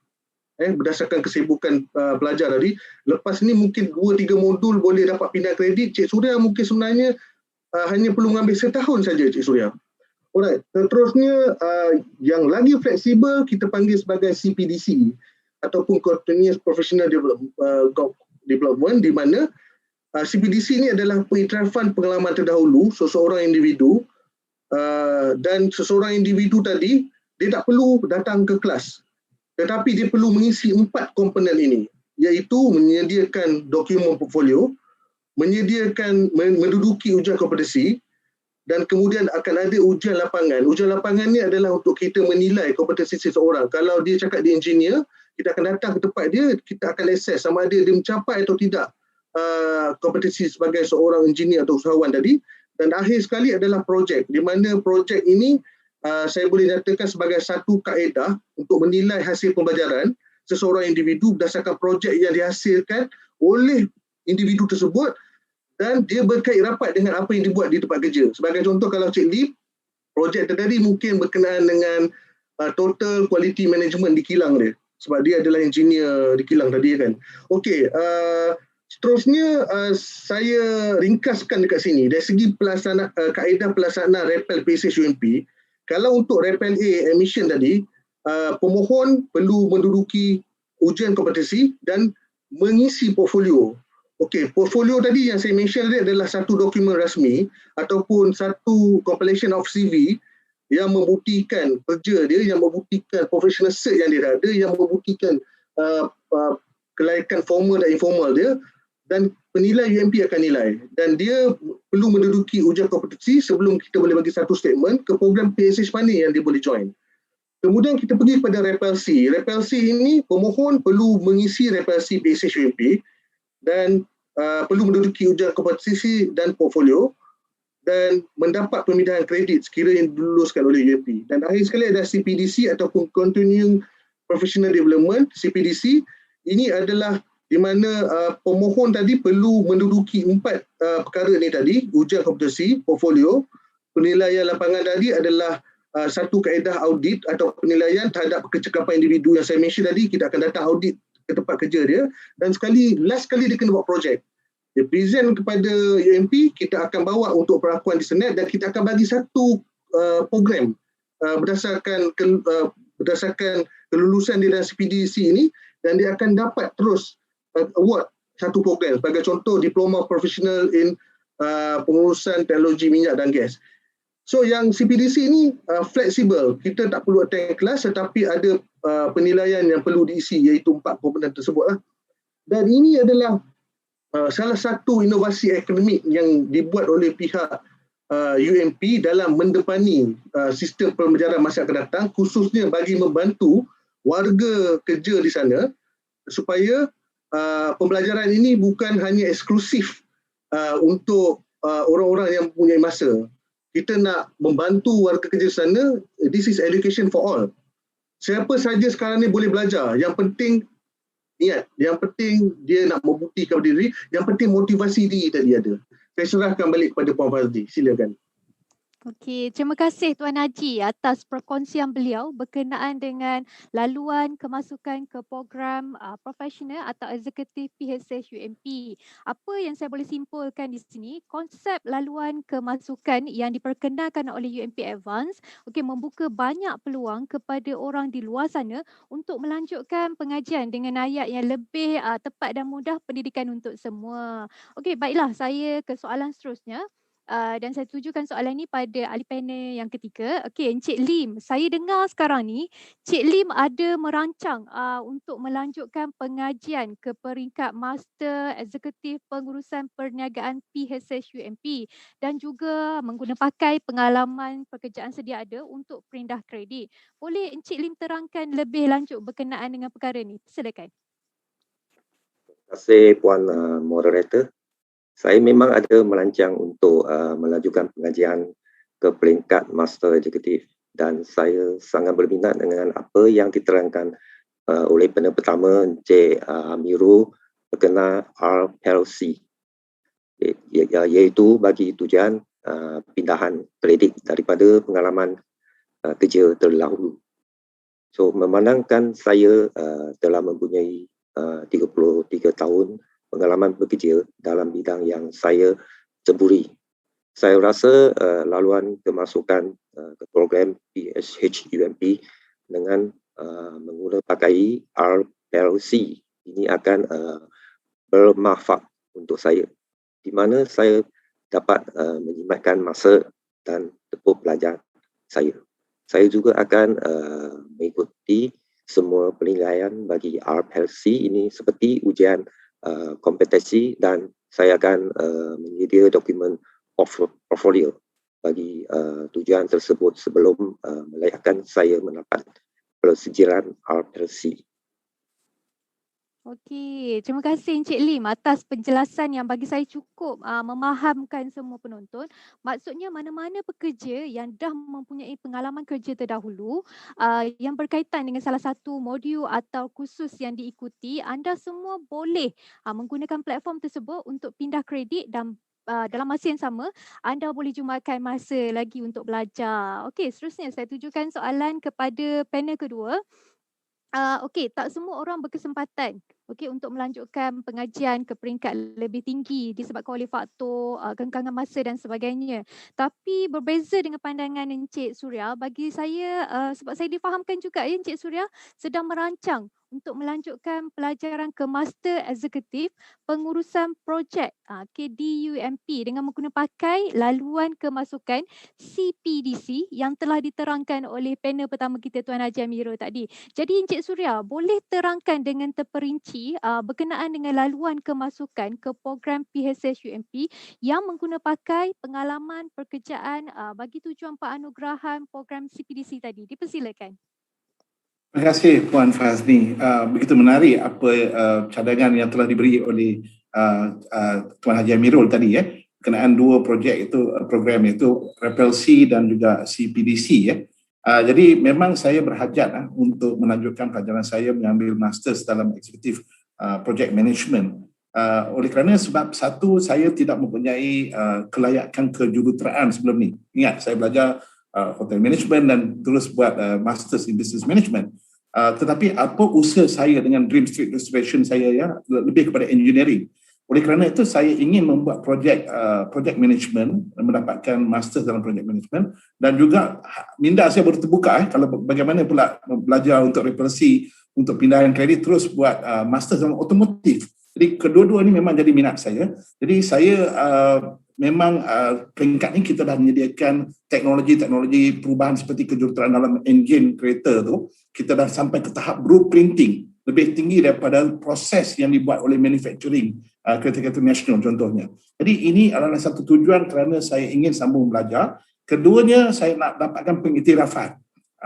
Berdasarkan kesibukan pelajar tadi. Lepas ni mungkin 2-3 modul boleh dapat pindahan kredit. Cik Surya mungkin sebenarnya hanya perlu mengambil setahun saja Cik Surya. Alright, seterusnya yang lagi fleksibel kita panggil sebagai CPDC ataupun Continuous Professional Development, di mana CPDC ini adalah pengiktirafan pengalaman terdahulu seseorang individu, dan seseorang individu tadi dia tak perlu datang ke kelas, tetapi dia perlu mengisi 4 komponen ini, iaitu menyediakan dokumen portfolio, menduduki ujian kompetensi, dan kemudian akan ada ujian lapangan. Ujian lapangan ni adalah untuk kita menilai kompetensi seseorang. Kalau dia cakap dia engineer, kita akan datang ke tempat dia, kita akan assess sama ada dia mencapai atau tidak kompetensi sebagai seorang engineer atau usahawan tadi. Dan akhir sekali adalah projek, di mana projek ini saya boleh nyatakan sebagai satu kaedah untuk menilai hasil pembelajaran seseorang individu berdasarkan projek yang dihasilkan oleh individu tersebut, dan dia berkait rapat dengan apa yang dibuat di tempat kerja. Sebagai contoh, kalau Cik Lee, projek tadi mungkin berkenaan dengan total quality management di kilang dia, sebab dia adalah engineer di kilang tadi kan. Okey, seterusnya saya ringkaskan dekat sini dari segi kaedah pelaksanaan RAPL PSH UMP. Kalau untuk RAPL-A admission tadi, pemohon perlu menduduki ujian kompetensi dan mengisi portfolio. Okey, portfolio tadi yang saya mention tadi adalah satu dokumen rasmi ataupun satu compilation of CV yang membuktikan kerja dia, yang membuktikan professional cert yang dia ada, yang membuktikan kelaikan formal dan informal dia. dan penilai UMP akan nilai, dan dia perlu menduduki ujian kompetensi sebelum kita boleh bagi satu statement ke program PSH mana yang dia boleh join. Kemudian kita pergi kepada repelsi. Repelsi ini pemohon perlu mengisi repelsi PSH UMP dan perlu menduduki ujian kompetensi dan portfolio dan mendapat pemindahan kredit sekiranya diluluskan oleh UMP. Dan akhir sekali ada CPDC ataupun Continuing Professional Development, CPDC. Ini adalah di mana pemohon tadi perlu menduduki 4 perkara ni tadi, ujian kompetensi, portfolio, penilaian lapangan tadi adalah satu kaedah audit atau penilaian terhadap kecekapan individu yang saya mention tadi. Kita akan datang audit ke tempat kerja dia, dan last sekali dia kena buat projek. Dia present kepada UMP, kita akan bawa untuk perakuan di Senat dan kita akan bagi satu program berdasarkan kelulusan dia dalam CPDC ini, dan dia akan dapat terus award satu program. Sebagai contoh, Diploma Professional in Pengurusan Teknologi Minyak dan Gas. So yang CPDC ini fleksibel, kita tak perlu attend kelas tetapi ada penilaian yang perlu diisi, iaitu 4 komponen tersebut. Dan ini adalah salah satu inovasi akademik yang dibuat oleh pihak UMP dalam mendepani sistem pembelajaran masa akan datang, khususnya bagi membantu warga kerja di sana supaya pembelajaran ini bukan hanya eksklusif untuk orang-orang yang mempunyai masa. Kita nak membantu warga kerja sana. This is education for all. Siapa saja sekarang ni boleh belajar. Yang penting niat. Yang penting dia nak membuktikan diri. Yang penting motivasi diri tadi ada. Saya serahkan balik kepada Puan Fazli. Silakan. Okey, terima kasih Tuan Haji atas perkongsian beliau berkenaan dengan laluan kemasukan ke program profesional atau eksekutif PSH UMP. Apa yang saya boleh simpulkan di sini, konsep laluan kemasukan yang diperkenalkan oleh UMP Advance membuka banyak peluang kepada orang di luar sana untuk melanjutkan pengajian dengan ayat yang lebih tepat dan mudah, pendidikan untuk semua. Okey, baiklah, saya ke soalan seterusnya. Dan saya tujukan soalan ini pada ahli panel yang ketiga. Okey, Encik Lim, saya dengar sekarang ni Cik Lim ada merancang untuk melanjutkan pengajian ke peringkat Master Eksekutif Pengurusan Perniagaan PSH UMP dan juga menggunakan pakai pengalaman pekerjaan sedia ada untuk pindah kredit. Boleh Encik Lim terangkan lebih lanjut berkenaan dengan perkara ni? Silakan. Terima kasih Puan Moderator. Saya memang ada merancang untuk melanjutkan pengajian ke peringkat Master Eksekutif dan saya sangat berminat dengan apa yang diterangkan oleh panel pertama Encik Amirul berkenaan RPLC, iaitu bagi tujuan pindahan kredit daripada pengalaman kerja terdahulu. So memandangkan saya telah mempunyai 33 tahun pengalaman bekerja dalam bidang yang saya ceburi. Saya rasa laluan kemasukan ke program PSH UMP dengan menggunakan pakai RPLC ini akan bermanfaat untuk saya, di mana saya dapat menjimatkan masa dan tempoh belajar saya. Saya juga akan mengikuti semua penilaian bagi RPLC ini seperti ujian kompetensi dan saya akan menyedia dokumen portfolio bagi tujuan tersebut sebelum melayakkan saya mendapat persetujuan RPLC. Okey, terima kasih Encik Lim atas penjelasan yang bagi saya cukup memahamkan semua penonton. Maksudnya mana-mana pekerja yang dah mempunyai pengalaman kerja terdahulu yang berkaitan dengan salah satu modul atau kursus yang diikuti, anda semua boleh menggunakan platform tersebut untuk pindah kredit dan dalam masa yang sama, anda boleh jumakan masa lagi untuk belajar. Okey, seterusnya saya tujukan soalan kepada panel kedua. Okey, tak semua orang berkesempatan untuk melanjutkan pengajian ke peringkat lebih tinggi disebabkan oleh faktor kengkangan masa dan sebagainya. Tapi berbeza dengan pandangan Encik Suria, bagi saya sebab saya difahamkan juga Encik Suria sedang merancang untuk melanjutkan pelajaran ke Master Eksekutif Pengurusan Projek DUMP dengan menggunakan pakai laluan kemasukan CPDC yang telah diterangkan oleh panel pertama kita Tuan Haji Amirul tadi. Jadi Encik Suria, boleh terangkan dengan terperinci UMP berkenaan dengan laluan kemasukan ke program PHS UMP yang mengguna pakai pengalaman pekerjaan bagi tujuan penganugerahan program CPDC tadi. Dipersilakan. Terima kasih Puan Fazni. Begitu menarik apa cadangan yang telah diberi oleh Tuan Haji Amirul tadi berkenaan dua projek itu, program itu REPLC dan juga CPDC Jadi memang saya berhajat untuk melanjutkan pelajaran saya mengambil masters dalam eksekutif project management. Oleh kerana sebab satu, saya tidak mempunyai kelayakan kejuruteraan sebelum ni. Ingat, saya belajar hotel management dan terus buat masters in business management. Tetapi apa usaha saya dengan Dream Street Restoration saya lebih kepada engineering. Oleh kerana itu saya ingin membuat project management, mendapatkan master dalam project management dan juga minda saya baru terbuka kalau bagaimana pula belajar untuk repersi, untuk pindahan kredit terus buat master dalam otomotif. Jadi kedua-dua ini memang jadi minat saya. Jadi saya memang peringkat ini kita dah menyediakan teknologi-teknologi perubahan seperti kejuruteraan dalam enjin kereta tu, kita dah sampai ke tahap blueprinting, lebih tinggi daripada proses yang dibuat oleh manufacturing kereta-kereta nasional contohnya. Jadi ini adalah satu tujuan kerana saya ingin sambung belajar. Keduanya saya nak dapatkan pengiktirafan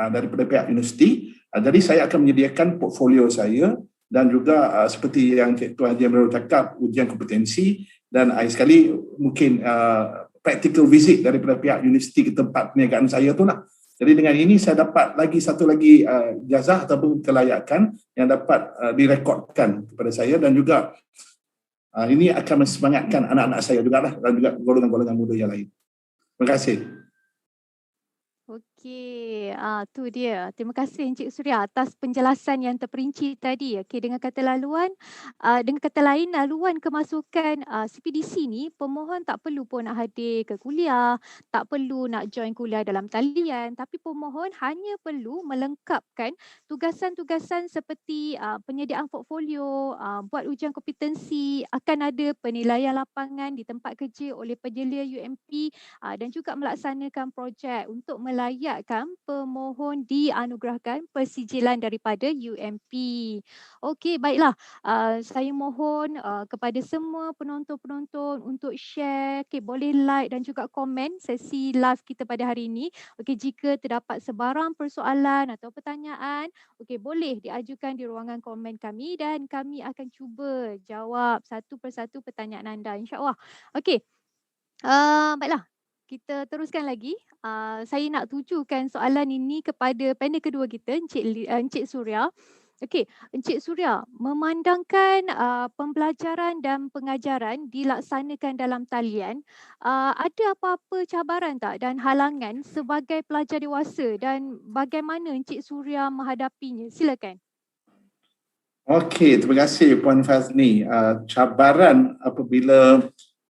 daripada pihak universiti. Jadi saya akan menyediakan portfolio saya dan juga seperti yang Cik Tuan Haji Amirul cakap, ujian kompetensi dan sekali mungkin practical visit daripada pihak universiti ke tempat perniagaan saya tu lah. Jadi dengan ini saya dapat satu lagi jazah ataupun kelayakan yang dapat direkodkan kepada saya dan juga ini akan mensemangatkan anak-anak saya jugalah dan juga golongan-golongan muda yang lain. Terima kasih. Okey, tu dia. Terima kasih Encik Suria atas penjelasan yang terperinci tadi. Okey, dengan kata lain laluan kemasukan CPDC ni pemohon tak perlu pun nak hadir ke kuliah, tak perlu nak join kuliah dalam talian, tapi pemohon hanya perlu melengkapkan tugasan-tugasan seperti penyediaan portfolio, buat ujian kompetensi, akan ada penilaian lapangan di tempat kerja oleh penyelia UMP dan juga melaksanakan projek untuk melayakkan pemohon dianugerahkan persijilan daripada UMP. Okey, baiklah. Saya mohon kepada semua penonton-penonton untuk share, boleh like dan juga komen sesi live kita pada hari ini. Okey, jika terdapat sebarang persoalan atau pertanyaan, boleh diajukan di ruangan komen kami dan kami akan cuba jawab satu persatu pertanyaan anda, insya-Allah. Okey. Baiklah. Kita teruskan lagi. Saya nak tujukan soalan ini kepada panel kedua kita, Encik Suria. Okey, Encik Suria, memandangkan pembelajaran dan pengajaran dilaksanakan dalam talian, ada apa-apa cabaran tak dan halangan sebagai pelajar dewasa dan bagaimana Encik Suria menghadapinya? Silakan. Okey, terima kasih Puan Fazni. Cabaran apabila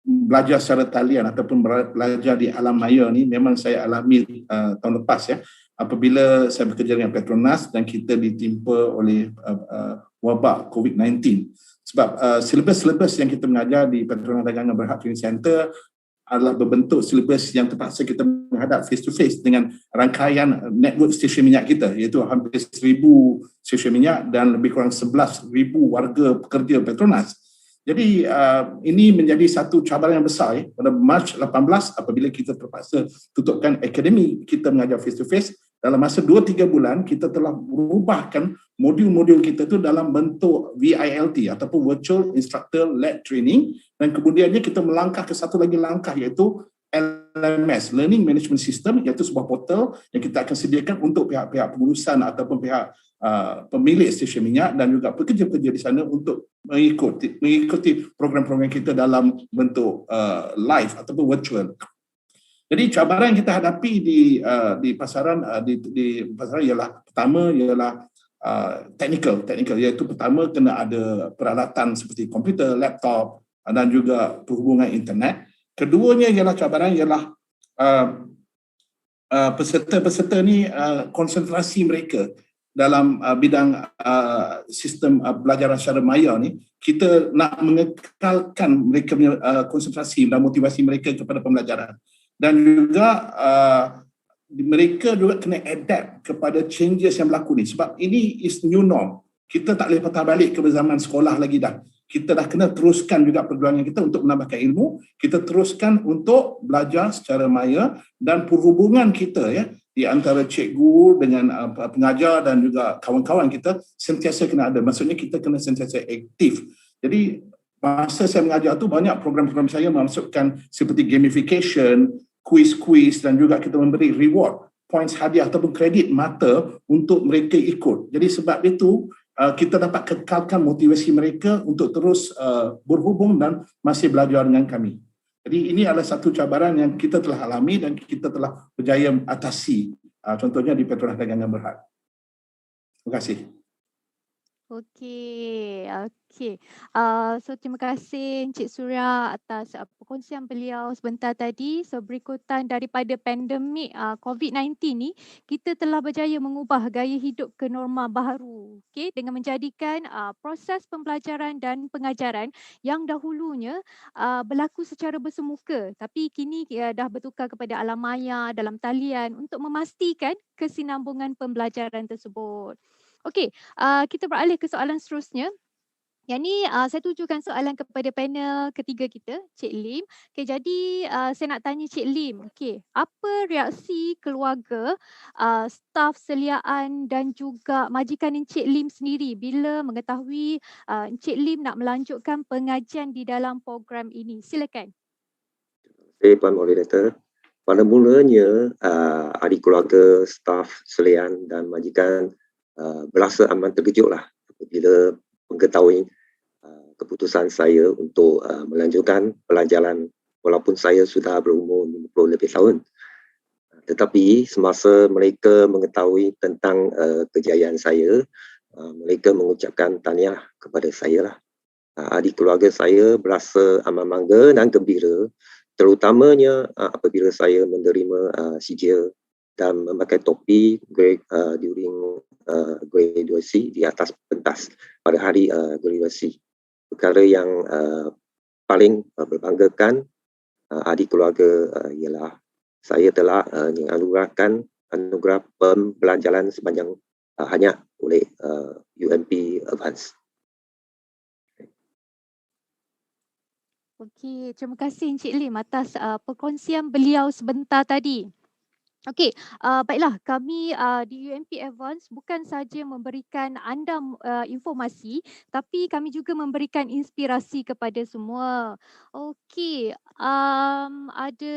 belajar secara talian ataupun belajar di alam maya ni memang saya alami tahun lepas apabila saya bekerja dengan Petronas dan kita ditimpa oleh wabak COVID-19 sebab silibus-silibus yang kita mengajar di Petronas Dagangan Berhad Training Center adalah berbentuk silibus yang terpaksa kita menghadap face to face dengan rangkaian network stesen minyak kita iaitu hampir 1,000 stesen minyak dan lebih kurang 11,000 warga pekerja Petronas. Jadi ini menjadi satu cabaran yang besar pada Mac 18 apabila kita terpaksa tutupkan akademi kita mengajar face to face. Dalam masa 2-3 bulan kita telah merubahkan modul-modul kita tu dalam bentuk VILT ataupun Virtual Instructor Led Training dan kemudiannya kita melangkah ke satu lagi langkah iaitu LMS, Learning Management System, iaitu sebuah portal yang kita akan sediakan untuk pihak-pihak pengurusan ataupun pihak pemilik stesen minyak dan juga pekerja-pekerja di sana untuk mengikuti program-program kita dalam bentuk live ataupun virtual. Jadi cabaran yang kita hadapi di pasaran ialah pertama ialah technical iaitu pertama kena ada peralatan seperti komputer, laptop dan juga perhubungan internet. Keduanya ialah cabaran ialah peserta-peserta ni konsentrasi mereka dalam bidang sistem pelajaran secara maya ni, kita nak mengekalkan mereka punya konsentrasi dan motivasi mereka kepada pembelajaran. Dan juga mereka juga kena adapt kepada changes yang berlaku ni sebab ini is new norm. kita tak boleh patah balik ke zaman sekolah lagi dah. Kita dah kena teruskan juga perjuangan kita untuk menambahkan ilmu, kita teruskan untuk belajar secara maya, dan perhubungan kita ya di antara cikgu dengan pengajar dan juga kawan-kawan kita sentiasa kena ada. Maksudnya kita kena sentiasa aktif. Jadi masa saya mengajar tu banyak program-program saya memasukkan seperti gamification, quiz-quiz, dan juga kita memberi reward, points hadiah ataupun kredit mata untuk mereka ikut. Jadi sebab itu kita dapat kekalkan motivasi mereka untuk terus berhubung dan masih belajar dengan kami. Jadi ini adalah satu cabaran yang kita telah alami dan kita telah berjaya atasi. Contohnya di Petronas Dagangan Berhad. Terima kasih. Okey. So terima kasih Encik Suria atas perkongsian beliau sebentar tadi. So berikutan daripada pandemik COVID-19 ni, kita telah berjaya mengubah gaya hidup ke norma baru. Okey, dengan menjadikan proses pembelajaran dan pengajaran yang dahulunya berlaku secara bersemuka, tapi kini dah bertukar kepada alam maya dalam talian untuk memastikan kesinambungan pembelajaran tersebut. Okey, kita beralih ke soalan seterusnya. Yang ni saya tujukan soalan kepada panel ketiga kita, Cik Lim. Okey, jadi saya nak tanya Cik Lim, okey, apa reaksi keluarga, staf seliaan dan juga majikan Encik Lim sendiri bila mengetahui Encik Lim nak melanjutkan pengajian di dalam program ini? Silakan. Puan Moderator. Pada mulanya, ahli keluarga, staf selian dan majikan berasa amat terkejutlah apabila mengetahui keputusan saya untuk melanjutkan pelajaran walaupun saya sudah berumur 50 lebih tahun. Tetapi semasa mereka mengetahui tentang kejayaan saya, mereka mengucapkan tahniah kepada saya lah. Ahli keluarga saya berasa amat bangga dan gembira, terutamanya apabila saya menerima sijil dan memakai topi during graduasi di atas pentas pada hari graduasi. Perkara yang paling berbanggakan ahli keluarga ialah saya telah dianugerahkan anugerah pembelajaran sepanjang hanya oleh UMP Advance. Okey, terima kasih Encik Lim atas perkongsian beliau sebentar tadi. Okey, baiklah, kami di UMP Advance bukan saja memberikan anda informasi, tapi kami juga memberikan inspirasi kepada semua. Okey, ada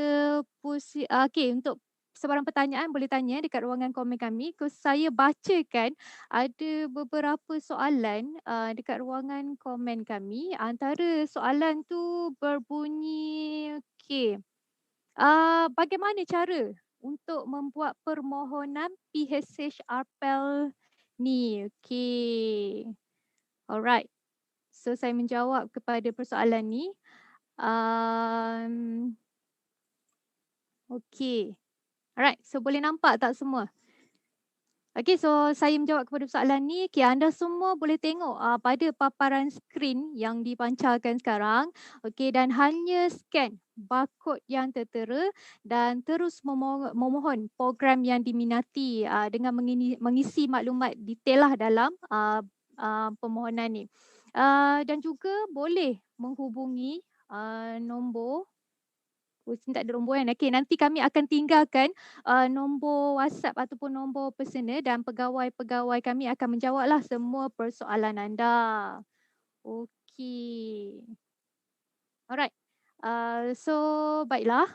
okey, untuk sebarang pertanyaan boleh tanya dekat ruangan komen kami. Saya bacakan ada beberapa soalan dekat ruangan komen kami. Antara soalan tu berbunyi, okey, bagaimana cara untuk membuat permohonan PHH ARPEL ni? Okey. Alright. So saya menjawab kepada persoalan ni. Okey. Alright. So boleh nampak tak semua? Okey, so saya menjawab kepada soalan ni. Okey, anda semua boleh tengok pada paparan skrin yang dipancarkan sekarang. Okey, dan hanya scan barcode yang tertera dan terus memohon program yang diminati dengan mengisi maklumat detail lah dalam permohonan ni. Dan juga boleh menghubungi nombor tak ada nombor kan? Okey, nanti kami akan tinggalkan nombor WhatsApp ataupun nombor personal dan pegawai-pegawai kami akan menjawablah semua persoalan anda. Okey. Alright. So baiklah.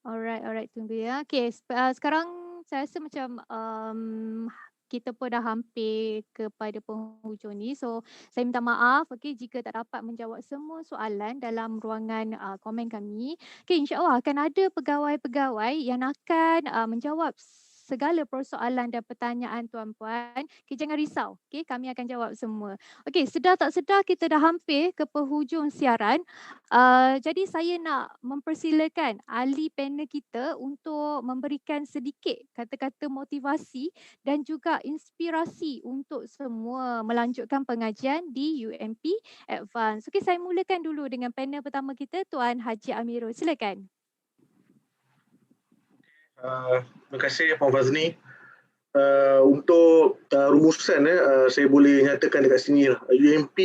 Alright, tunggu ya. Okey, sekarang saya rasa macam kita pun dah hampir kepada penghujung ni. So saya minta maaf jika tak dapat menjawab semua soalan dalam ruangan komen kami. InsyaAllah akan ada pegawai-pegawai yang akan menjawab segala persoalan dan pertanyaan tuan-puan. Jangan risau. Kami akan jawab semua. Sedar tak sedar kita dah hampir ke penghujung siaran. Jadi saya nak mempersilakan ahli panel kita untuk memberikan sedikit kata-kata motivasi dan juga inspirasi untuk semua melanjutkan pengajian di UMP Advance. Saya mulakan dulu dengan panel pertama kita, Tuan Haji Amirul. Silakan. Terima kasih Puan Fazni. Untuk rumusan, saya boleh nyatakan dekat sini lah. UMP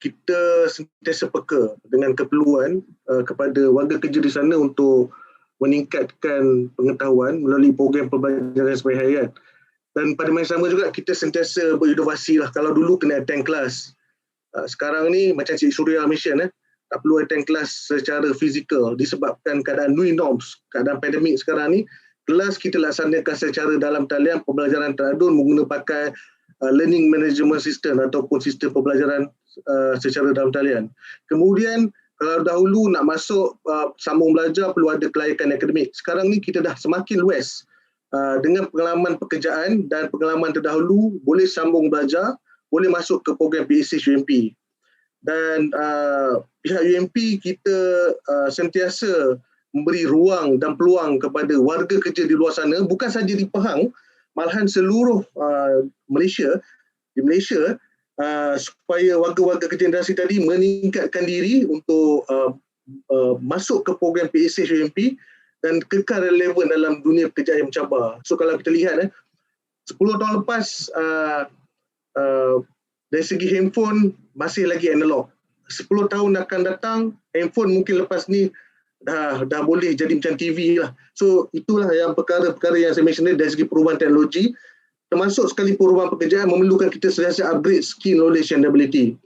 kita sentiasa peka dengan keperluan kepada warga kerja di sana untuk meningkatkan pengetahuan melalui program pembelajaran semasa hayat. Dan pada masa sama juga kita sentiasa berinovasi lah. Kalau dulu kena attend kelas, sekarang ni macam Cik Surya mention, tak perlu attend kelas secara fizikal disebabkan keadaan new norms, keadaan pandemik sekarang ni. Kelas kita laksanakan secara dalam talian, pembelajaran teradun menggunakan learning management system ataupun sistem pembelajaran secara dalam talian. Kemudian kalau dahulu nak masuk sambung belajar perlu ada kelayakan akademik. Sekarang ni kita dah semakin luas dengan pengalaman pekerjaan dan pengalaman terdahulu, boleh sambung belajar, boleh masuk ke program PSH UMP. Dan pihak UMP kita sentiasa memberi ruang dan peluang kepada warga kerja di luar sana, bukan saja di Pahang, malahan seluruh di Malaysia, supaya warga-warga kerja industri tadi meningkatkan diri untuk masuk ke program PSH UMP dan kekal relevan dalam dunia pekerjaan yang mencabar. So kalau kita lihat 10 tahun lepas dari segi handphone masih lagi analog. 10 tahun akan datang handphone mungkin lepas ni dah boleh jadi macam TV lah. So itulah yang perkara-perkara yang saya mention dari segi perubahan teknologi, termasuk sekali perubahan pekerjaan memerlukan kita sentiasa upgrade skill, knowledge and ability.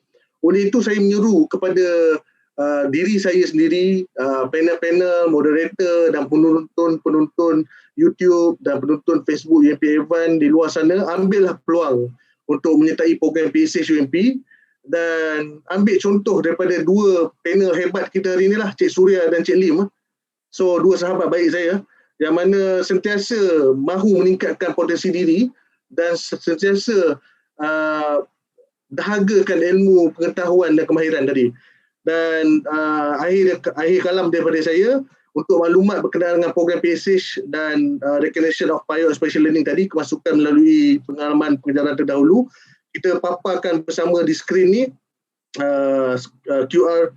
Oleh itu saya menyeru kepada diri saya sendiri, panel-panel, moderator dan penonton YouTube dan penonton Facebook UMP Evan di luar sana, ambillah peluang untuk menyertai program PSH UMP dan ambil contoh daripada dua panel hebat kita hari inilah, Cik Surya dan Cik Lim. So dua sahabat baik saya yang mana sentiasa mahu meningkatkan potensi diri dan sentiasa dahagakan ilmu, pengetahuan dan kemahiran tadi. Dan akhir kalam daripada saya untuk maklumat berkenaan dengan program PSH dan Recognition of Prior Special Learning tadi, kemasukan melalui pengalaman pengajaran terdahulu, kita paparkan bersama di skrin ni QR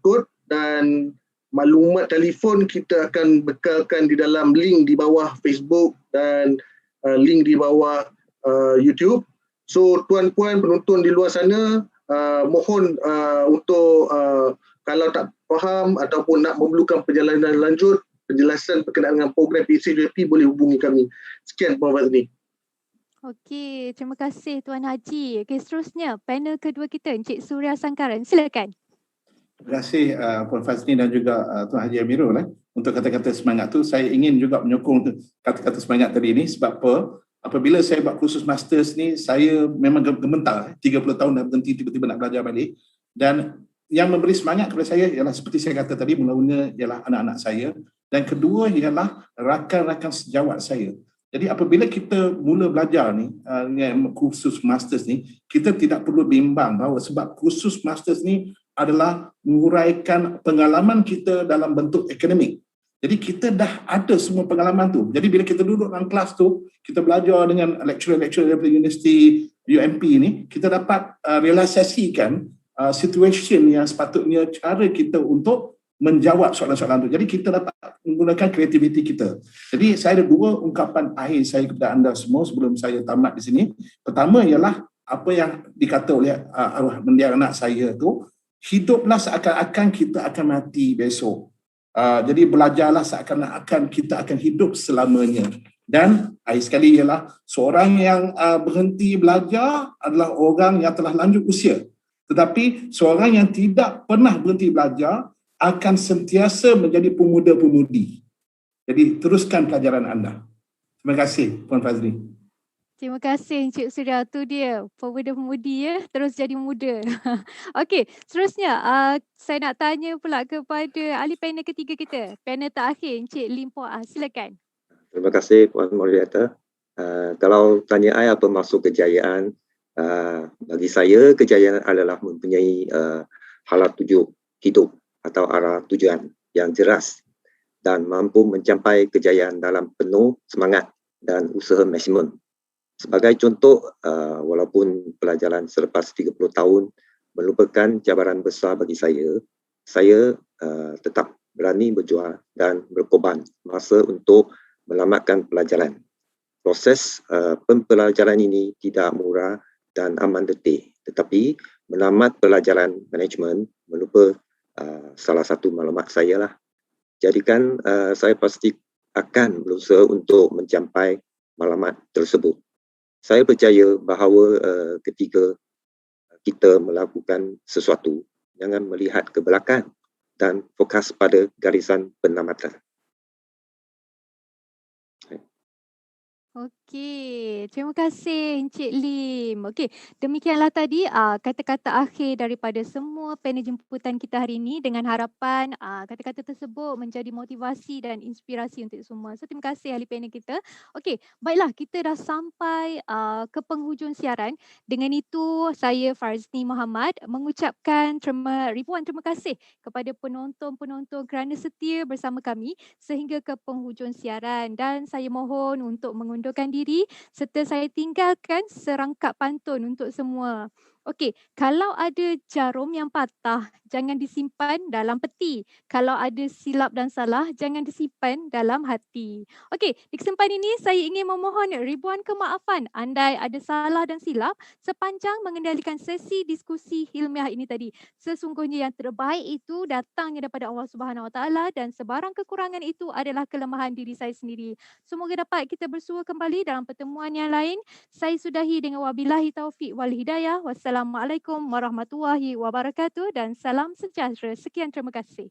code dan maklumat telefon kita akan bekalkan di dalam link di bawah Facebook dan link di bawah YouTube. So tuan-puan penonton di luar sana, mohon untuk kalau tak faham ataupun nak memerlukan perjalanan lanjut, penjelasan berkenaan dengan program PSH UMP, boleh hubungi kami. Sekian Puan Fazni. Okey, terima kasih Tuan Haji. Okey, seterusnya panel kedua kita, Encik Surya Sangkaran. Silakan. Terima kasih Puan Fazni dan juga Tuan Haji Amirul untuk kata-kata semangat tu. Saya ingin juga menyokong kata-kata semangat tadi ni sebab apa? Apabila saya buat kursus masters ni, saya memang gementar. 30 tahun dah berhenti, tiba-tiba nak belajar balik. Dan yang memberi semangat kepada saya ialah seperti saya kata tadi, mula-mula ialah anak-anak saya. Dan kedua ialah rakan-rakan sejawat saya. Jadi apabila kita mula belajar ni, kursus masters ni, kita tidak perlu bimbang bahawa sebab kursus masters ni adalah menguraikan pengalaman kita dalam bentuk akademik. Jadi kita dah ada semua pengalaman tu. Jadi bila kita duduk dalam kelas tu, kita belajar dengan lecturer-lecturer daripada Universiti UMP ni, kita dapat realisasikan situation yang sepatutnya cara kita untuk menjawab soalan-soalan tu. Jadi kita dapat menggunakan kreativiti kita. Jadi saya ada dua ungkapan akhir saya kepada anda semua sebelum saya tamat di sini. Pertama ialah apa yang dikata oleh arwah mendiang anak saya tu, hiduplah seakan-akan kita akan mati besok. Jadi belajarlah seakan-akan kita akan hidup selamanya. Dan akhir sekali ialah seorang yang berhenti belajar adalah orang yang telah lanjut usia. Tetapi seorang yang tidak pernah berhenti belajar akan sentiasa menjadi pemuda-pemudi. Jadi teruskan pelajaran anda. Terima kasih Puan Fazli. Terima kasih Encik Surya. Tu dia, pemuda-pemudi terus jadi muda. Okey, seterusnya saya nak tanya pula kepada ahli panel ketiga kita. Panel terakhir Encik Lim Poah. Silakan. Terima kasih Puan Moderator. Kalau tanya saya apa maksud kejayaan, bagi saya kejayaan adalah mempunyai halat tuju hidup atau arah tujuan yang jelas dan mampu mencapai kejayaan dalam penuh semangat dan usaha maksimum. Sebagai contoh, walaupun pelajaran selepas 30 tahun merupakan cabaran besar bagi saya tetap berani berjuang dan berkorban masa untuk menyelamatkan pelajaran. Proses pembelajaran ini tidak murah dan aman letih, tetapi menyelamat pelajaran management merupakan salah satu maklumat saya lah. Jadikan saya pasti akan berusaha untuk mencapai maklumat tersebut. Saya percaya bahawa ketika kita melakukan sesuatu, jangan melihat ke belakang dan fokus pada garisan penyelamatan. Okey, terima kasih Encik Lim. Okey, demikianlah tadi kata-kata akhir daripada semua panel jemputan kita hari ini dengan harapan kata-kata tersebut menjadi motivasi dan inspirasi untuk semua. So terima kasih ahli panel kita. Okey, baiklah kita dah sampai ke penghujung siaran. Dengan itu saya Farzni Muhammad mengucapkan ribuan terima kasih kepada penonton-penonton kerana setia bersama kami sehingga ke penghujung siaran, dan saya mohon untuk mengundurkan diri serta saya tinggalkan serangkap pantun untuk semua. Okey, kalau ada jarum yang patah, jangan disimpan dalam peti. Kalau ada silap dan salah, jangan disimpan dalam hati. Okey, di kesempatan ini saya ingin memohon ribuan kemaafan andai ada salah dan silap sepanjang mengendalikan sesi diskusi ilmiah ini tadi. Sesungguhnya yang terbaik itu datangnya daripada Allah Subhanahu Wa Taala dan sebarang kekurangan itu adalah kelemahan diri saya sendiri. Semoga dapat kita bersua kembali dalam pertemuan yang lain. Saya sudahi dengan wabillahi taufik wal hidayah. Wassalamualaikum warahmatullahi wabarakatuh dan salam sejahtera. Sekian, terima kasih.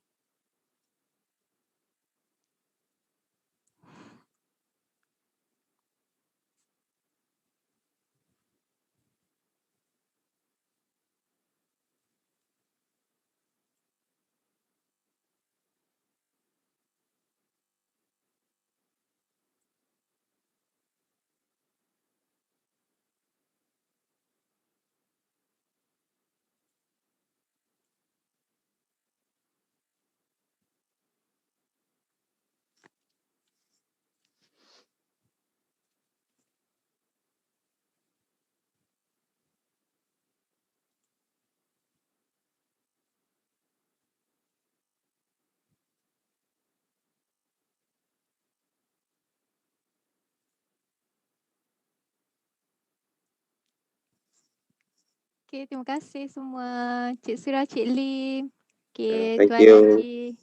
Okey, terima kasih semua. Cik Surah, Cik Lim. Okey, Thank Tuan you. Haji.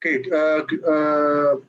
Okey,